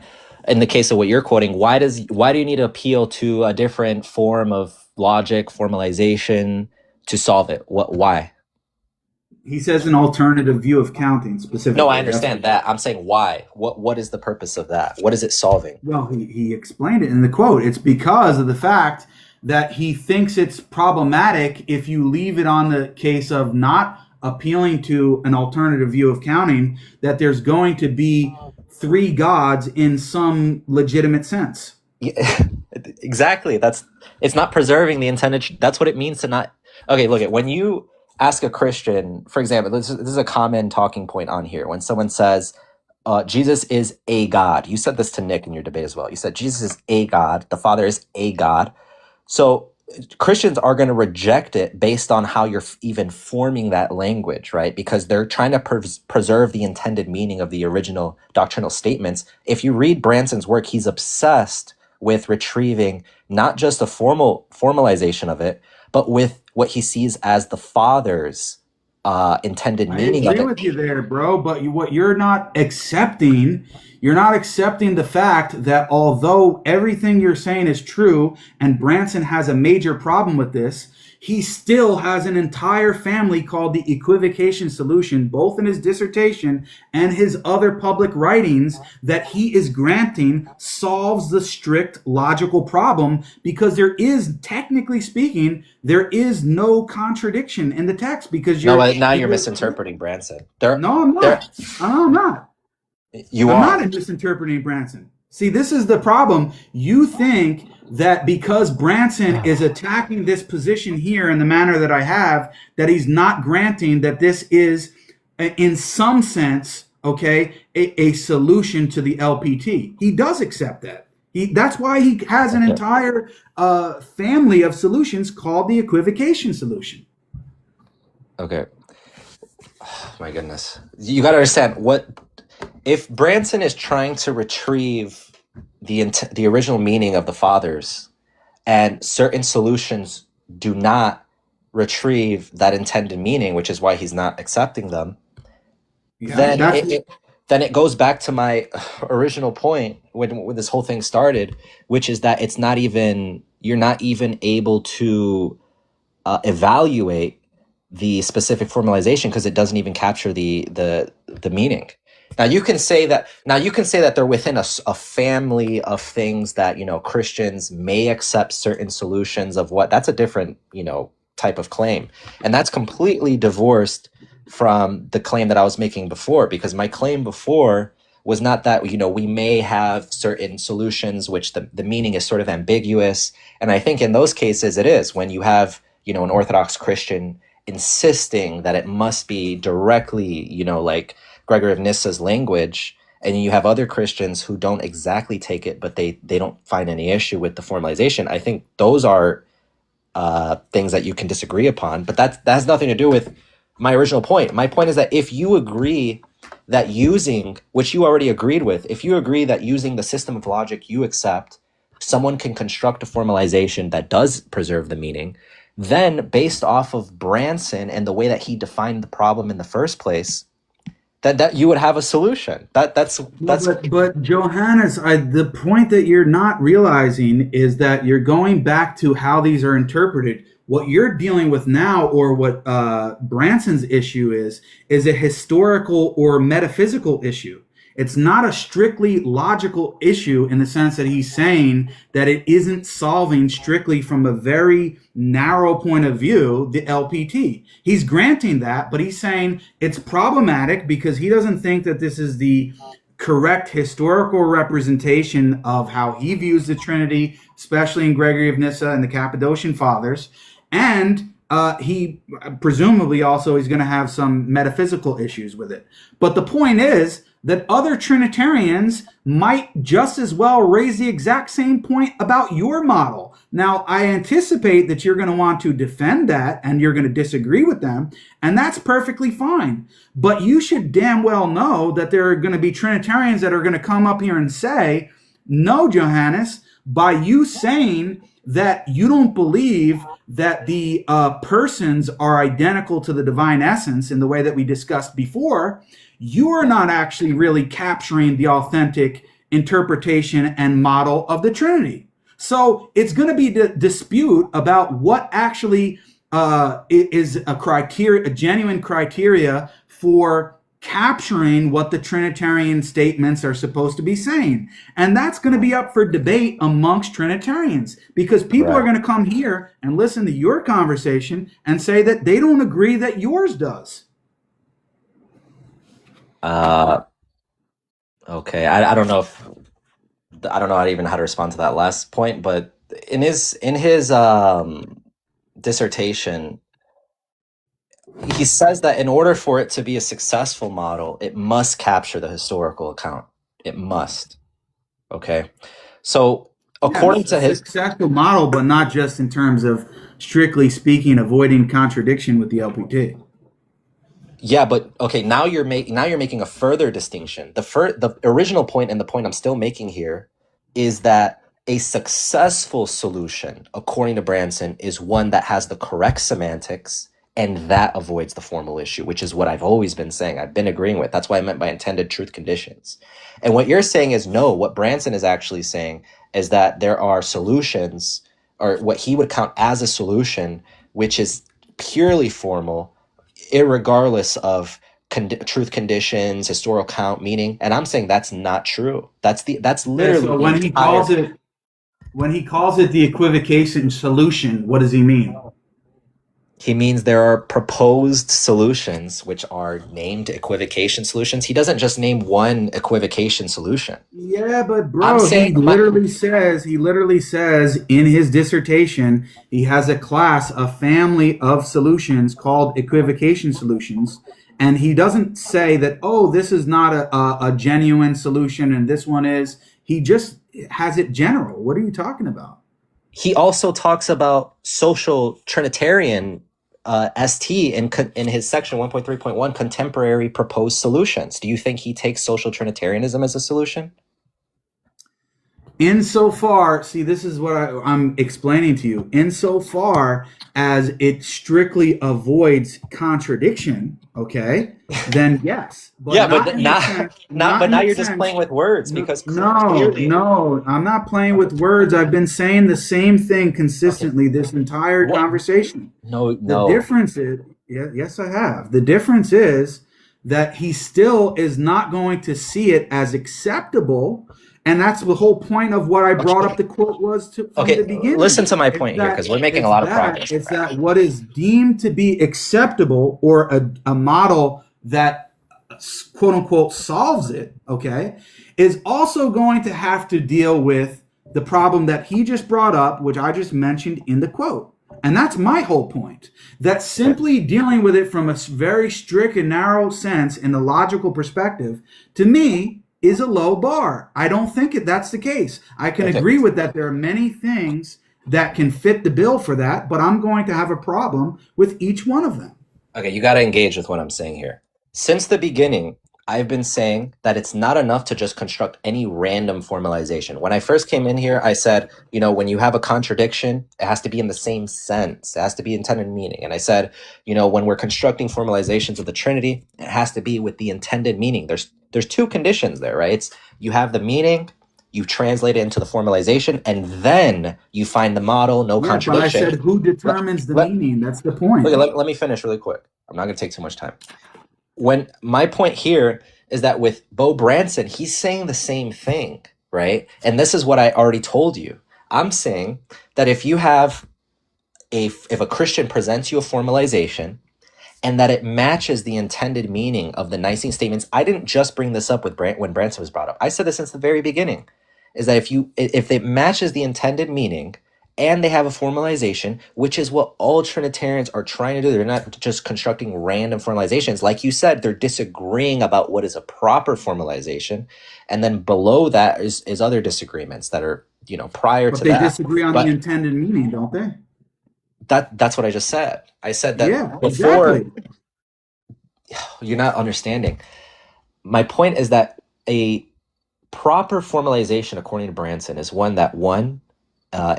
in the case of what you're quoting, why do you need to appeal to a different form of logic formalization to solve it? What? Why? He says an alternative view of counting No, I specifically. That's understand that. I'm saying why. What is the purpose of that? What is it solving? well, he explained it in the quote. It's because of the fact that he thinks it's problematic if you leave it on the case of not appealing to an alternative view of counting, that there's going to be three gods in some legitimate sense. Yeah, exactly. That's it's not preserving the intended. That's what it means to not. Okay, look at when you ask a Christian, for example, this is a common talking point on here. When someone says, Jesus is a God. You said this to Nick in your debate as well. You said Jesus is a God. The Father is a God. So Christians are going to reject it based on how you're even forming that language, right? Because they're trying to preserve the intended meaning of the original doctrinal statements. If you read Branson's work, he's obsessed with retrieving not just a formalization of it, but with what he sees as the Father's intended I meaning of agree it. with you there, bro. But what you're not accepting You're not accepting the fact that although everything you're saying is true and Branson has a major problem with this, he still has an entire family called the equivocation solution, both in his dissertation and his other public writings, that he is granting solves the strict logical problem, because there is, technically speaking, there is no contradiction in the text, because No, now you're misinterpreting Branson. no, I'm There, not. No, I'm not. you I'm are. not misinterpreting Branson. See, this is the problem. You think that because Branson is attacking this position here in the manner that I have, that he's not granting that this is, in some sense, okay, a solution to the LPT. He does accept that. That's why he has an Okay. entire family of solutions called the equivocation solution. Okay. Oh, my goodness. You got to understand what if Branson is trying to retrieve the original meaning of the fathers, and certain solutions do not retrieve that intended meaning, which is why he's not accepting them, Yeah, then it goes back to my original point when this whole thing started, which is that you're not even able to evaluate the specific formalization, because it doesn't even capture the meaning. Now you can say that they're within a family of things that, Christians may accept certain solutions of what. That's a different, type of claim, and that's completely divorced from the claim that I was making before, because my claim before was not that, we may have certain solutions which the meaning is sort of ambiguous. And I think in those cases it is, when you have, an Orthodox Christian insisting that it must be directly, like Gregory of Nyssa's language, and you have other Christians who don't exactly take it, but they don't find any issue with the formalization. I think those are things that you can disagree upon, but that has nothing to do with my original point. My point is that if you agree that which you already agreed with, if you agree that using the system of logic you accept, someone can construct a formalization that does preserve the meaning, then based off of Branson and the way that he defined the problem in the first place, that you would have a solution. That's But Johannes, the point that you're not realizing is that you're going back to how these are interpreted. What you're dealing with now, or what Branson's issue is a historical or metaphysical issue. It's not a strictly logical issue, in the sense that he's saying that it isn't solving strictly from a very narrow point of view the LPT. He's granting that, but he's saying it's problematic because he doesn't think that this is the correct historical representation of how he views the Trinity, especially in Gregory of Nyssa and the Cappadocian Fathers. And he presumably also is going to have some metaphysical issues with it. But the point is that other Trinitarians might just as well raise the exact same point about your model. Now, I anticipate that you're going to want to defend that and you're going to disagree with them, and that's perfectly fine. But you should damn well know that there are going to be Trinitarians that are going to come up here and say, no, Johannes, by you saying that you don't believe that the persons are identical to the divine essence in the way that we discussed before, you are not actually really capturing the authentic interpretation and model of the Trinity. So it's going to be a dispute about what actually is a genuine criteria for capturing what the Trinitarian statements are supposed to be saying. And that's going to be up for debate amongst Trinitarians, because people are going to come here and listen to your conversation and say that they don't agree that yours does. Okay. I don't know even how to respond to that last point, but in his dissertation, he says that in order for it to be a successful model, it must capture the historical account. It must. Okay. So according to his successful model, but not just in terms of, strictly speaking, avoiding contradiction with the LPT. Yeah, but okay, now you're making a further distinction. The original point, and the point I'm still making here, is that a successful solution, according to Branson, is one that has the correct semantics And that avoids the formal issue, which is what I've always been saying. I've been agreeing with. That's why I meant by intended truth conditions. And what you're saying is no. What Branson is actually saying is that there are solutions, or what he would count as a solution, which is purely formal, irregardless of truth conditions, historical count, meaning. And I'm saying that's not true. That's Yeah, literally so the when he entire. calls it the equivocation solution, what does he mean? He means there are proposed solutions, which are named equivocation solutions. He doesn't just name one equivocation solution. Yeah, but I'm bro, saying he literally says in his dissertation, he has a class, a family of solutions called equivocation solutions. And he doesn't say that, oh, this is not a genuine solution and this one is. He just has it general. What are you talking about? he also talks about social Trinitarian ST in his section 1.3.1, contemporary proposed solutions. Do you think he takes social Trinitarianism as a solution? Insofar, see, this is what I'm explaining to you. Insofar as it strictly avoids contradiction, okay, then yes, but Yeah, not but in the now, sense, not. not But in now the you're just sense. playing with words No, because no, clearly, no, I'm not playing with words. I've been saying the same thing okay. consistently this entire What? conversation. No, The no. difference is, yeah, yes, I have. The difference is that he still is not going to see it as acceptable, and that's the whole point of what I brought up. Okay, The quote was from okay. the beginning. Listen to my It's point here that because we're making a lot of progress it's here. that what is deemed to be acceptable or a model that quote unquote solves it, okay, is also going to have to deal with the problem that he just brought up, which I just mentioned in the quote. And that's my whole point. That Okay. simply dealing with it from a very strict and narrow sense in the logical perspective, to me, is a low bar. I don't think that's the case. I can Okay. agree with that. There are many things that can fit the bill for that, but I'm going to have a problem with each one of them. Okay, you got to engage with what I'm saying here. Since the beginning, I've been saying that it's not enough to just construct any random formalization. When I first came in here, I said, when you have a contradiction, it has to be in the same sense. It has to be intended meaning. And I said, when we're constructing formalizations of the Trinity, it has to be with the intended meaning. There's two conditions there, right? You have the meaning, you translate it into the formalization, and then you find the model, no Yeah, but I contradiction. said who Let, determines the let, meaning? That's the point. Okay, let me finish really quick. I'm not going to take too much time. When my point here is that with Bo Branson, he's saying the same thing, right? And this is what I already told you. I'm saying that if a Christian presents you a formalization and that it matches the intended meaning of the Nicene statements, I didn't just bring this up with when Branson was brought up. I said this since the very beginning, is that if it matches the intended meaning and they have a formalization, which is what all Trinitarians are trying to do. They're not just constructing random formalizations. Like you said, they're disagreeing about what is a proper formalization. And then below that is other disagreements that are, prior But to they that. disagree on the But intended meaning, don't they? that's what I just said. I said Yeah, that before. exactly. You're not understanding. My point is that a proper formalization, according to Branson, is one that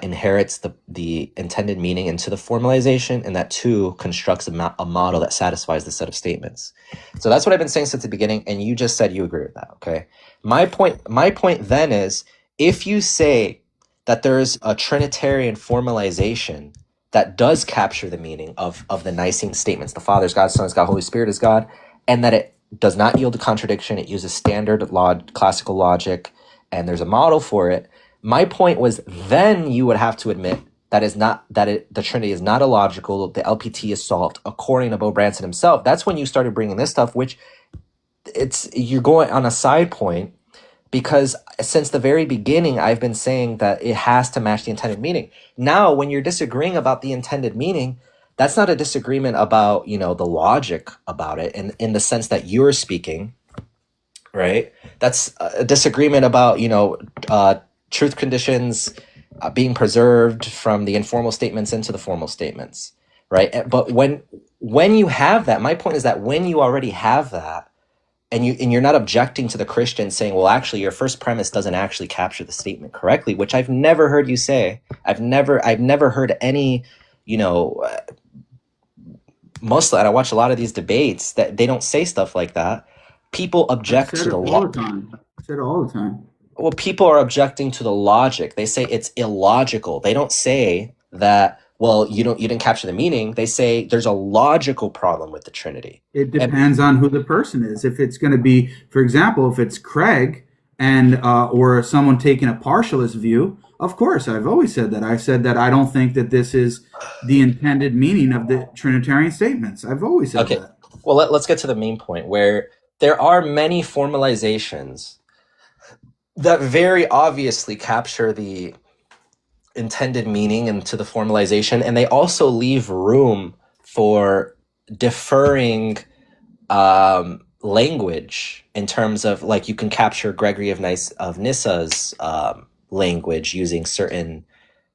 inherits the intended meaning into the formalization, and that two constructs a model that satisfies the set of statements. So that's what I've been saying since the beginning, and you just said you agree with that. Okay, my point then is, if you say that there's a Trinitarian formalization that does capture the meaning of the Nicene statements, the Father is God, Son is God, Holy Spirit is God, and that it does not yield to contradiction, it uses standard classical logic, and there's a model for it. My point was, then you would have to admit the Trinity is not illogical. The LPT is solved according to Bo Branson himself. That's when you started bringing this stuff, which you're going on a side point, because since the very beginning, I've been saying that it has to match the intended meaning. Now, when you're disagreeing about the intended meaning, that's not a disagreement about, the logic about it in the sense that you're speaking, right? That's a disagreement about, truth conditions being preserved from the informal statements into the formal statements, right? But when you have that, my point is that when you already have that, and you're not objecting to the Christian saying, well, actually, your first premise doesn't actually capture the statement correctly, which I've never heard you say. I've never heard any, most, and I watch a lot of these debates that they don't say stuff like that. People I object said to it the all the time. I said it all the time. well, people are objecting to the logic. They say it's illogical. They don't say that, well, you didn't capture the meaning. They say there's a logical problem with the Trinity. It And depends on who the person is. If it's going to be, for example, if it's Craig and or someone taking a partialist view, of course, I've always said that. I said that I don't think that this is the intended meaning of the Trinitarian statements. I've always said okay, that. well, let's get to the main point where there are many formalizations that very obviously capture the intended meaning into the formalization, and they also leave room for deferring language in terms of, like, you can capture Gregory of Nyssa's language using certain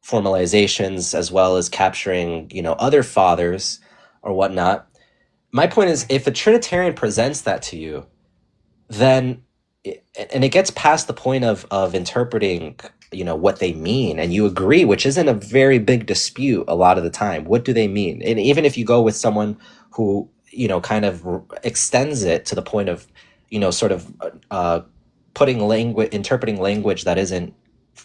formalizations, as well as capturing, other fathers or whatnot. My point is, if a Trinitarian presents that to you, then and it gets past the point of interpreting what they mean, and you agree, which isn't a very big dispute a lot of the time. What do they mean? And even if you go with someone who kind of extends it to the point of sort of putting language interpreting language that isn't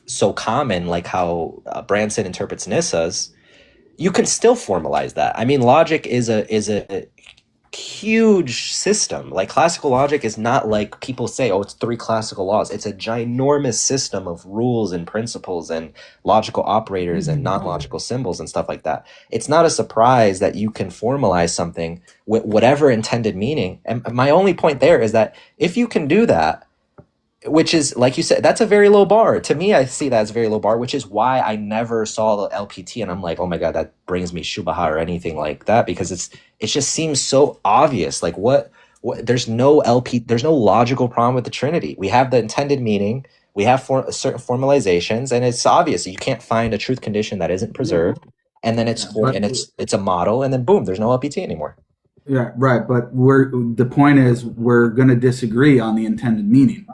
so common, like how Branson interprets Nissa's, you can still formalize that. I mean, logic is a huge system. Like, classical logic is not like people say, oh, it's three classical laws. It's a ginormous system of rules and principles and logical operators and non-logical symbols and stuff like that. It's not a surprise that you can formalize something with whatever intended meaning. And my only point there is that if you can do that, which is, like you said, that's a very low bar. To me, I see that as a very low bar, which is why I never saw the LPT and I'm like, oh my God, that brings me Shubaha or anything like that, because it just seems so obvious. Like, what there's no there's no logical problem with the Trinity. We have the intended meaning, we have certain formalizations, and it's obvious you can't find a truth condition that isn't preserved, and then Yeah, but it's a model, and then boom, there's no LPT anymore. yeah, right. But the point is we're going to disagree on the intended meaning.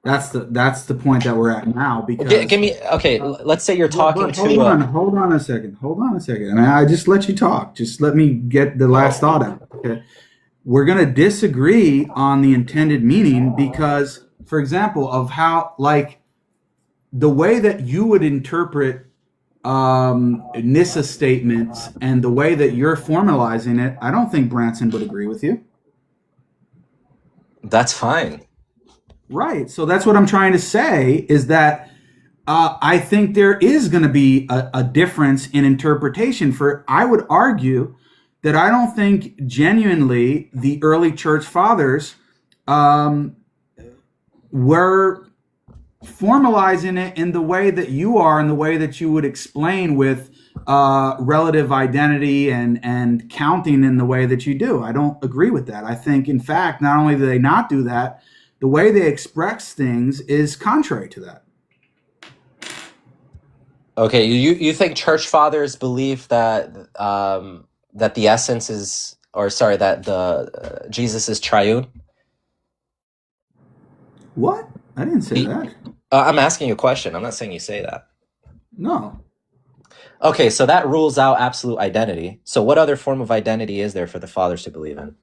That's the point that we're at now Give because me, okay, let's say you're talking but hold to on, hold on a second. Hold on a second. I mean, I just let you talk. Just let me get the last thought out. Okay. We're going to disagree on the intended meaning because, for example, of how, like, the way that you would interpret Nissa statements and the way that you're formalizing it, I don't think Branson would agree with you. that's fine. Right. So that's what I'm trying to say is that I think there is going to be a difference in interpretation. For I would argue that I don't think genuinely the early church fathers um, were formalizing it in the way that you are, in the way that you would explain with relative identity and counting in the way that you do. I don't agree with that. I think, in fact, not only do they not do that, the way they express things is contrary to that. Okay, you think church fathers believe that that the essence is, or sorry, that the Jesus is triune? What? I didn't say The, that. I'm asking you a question. I'm not saying you say that. No. Okay, so that rules out absolute identity. So what other form of identity is there for the fathers to believe in?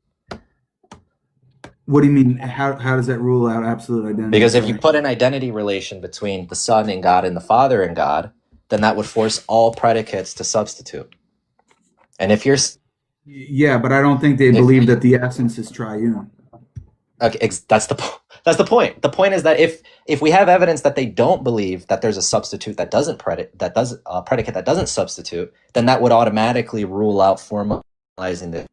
What do you mean? How does that rule out absolute identity? Because if you Sorry. put an identity relation between the Son and God and the Father and God, then that would force all predicates to substitute. And if you're Yeah, but I don't think they if believe that the essence is triune. Okay, that's the point. The point is that if we have evidence that they don't believe that there's a substitute that doesn't predicate that doesn't substitute, then that would automatically rule out formalizing the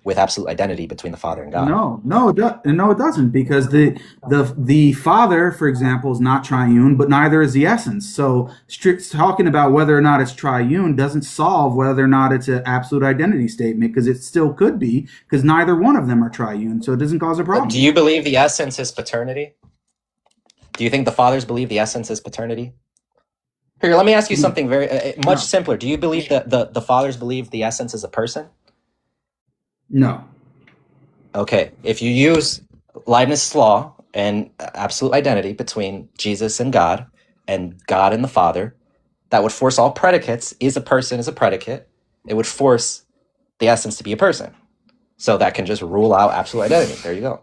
with absolute identity between the Father and God. No, it doesn't, because the Father, for example, is not triune, but neither is the essence. So talking about whether or not it's triune doesn't solve whether or not it's an absolute identity statement, because it still could be, because neither one of them are triune, so it doesn't cause a Do problem. you believe the essence is paternity? Do you think the fathers believe the essence is paternity? Here, let me ask you something very much No, simpler. Do you believe that the fathers believe the essence is a person? no. Okay, if you use Leibniz's law and absolute identity between Jesus and God and the Father, that would force all predicates. Is a person is a predicate. It would force the essence to be a person. So that can just rule out absolute identity. There you go.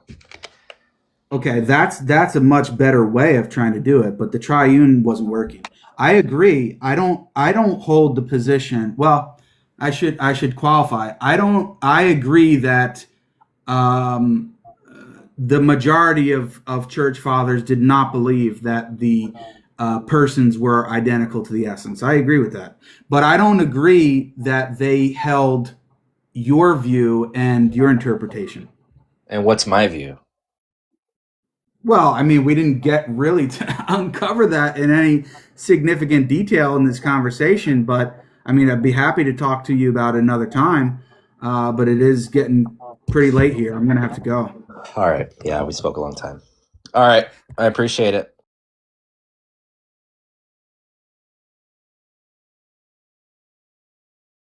Okay, that's a much better way of trying to do it, but the triune wasn't working. I agree. I don't hold the position. Well, I should qualify. I agree that um, the majority of church fathers did not believe that the persons were identical to the essence. I agree with that, but I don't agree that they held your view and your interpretation. And what's my view? Well, I mean, we didn't get really to uncover that in any significant detail in this conversation, but I mean, I'd be happy to talk to you about it another time. But it is getting pretty late here. I'm going to have to go. All right. Yeah, we spoke a long time. All right. I appreciate it.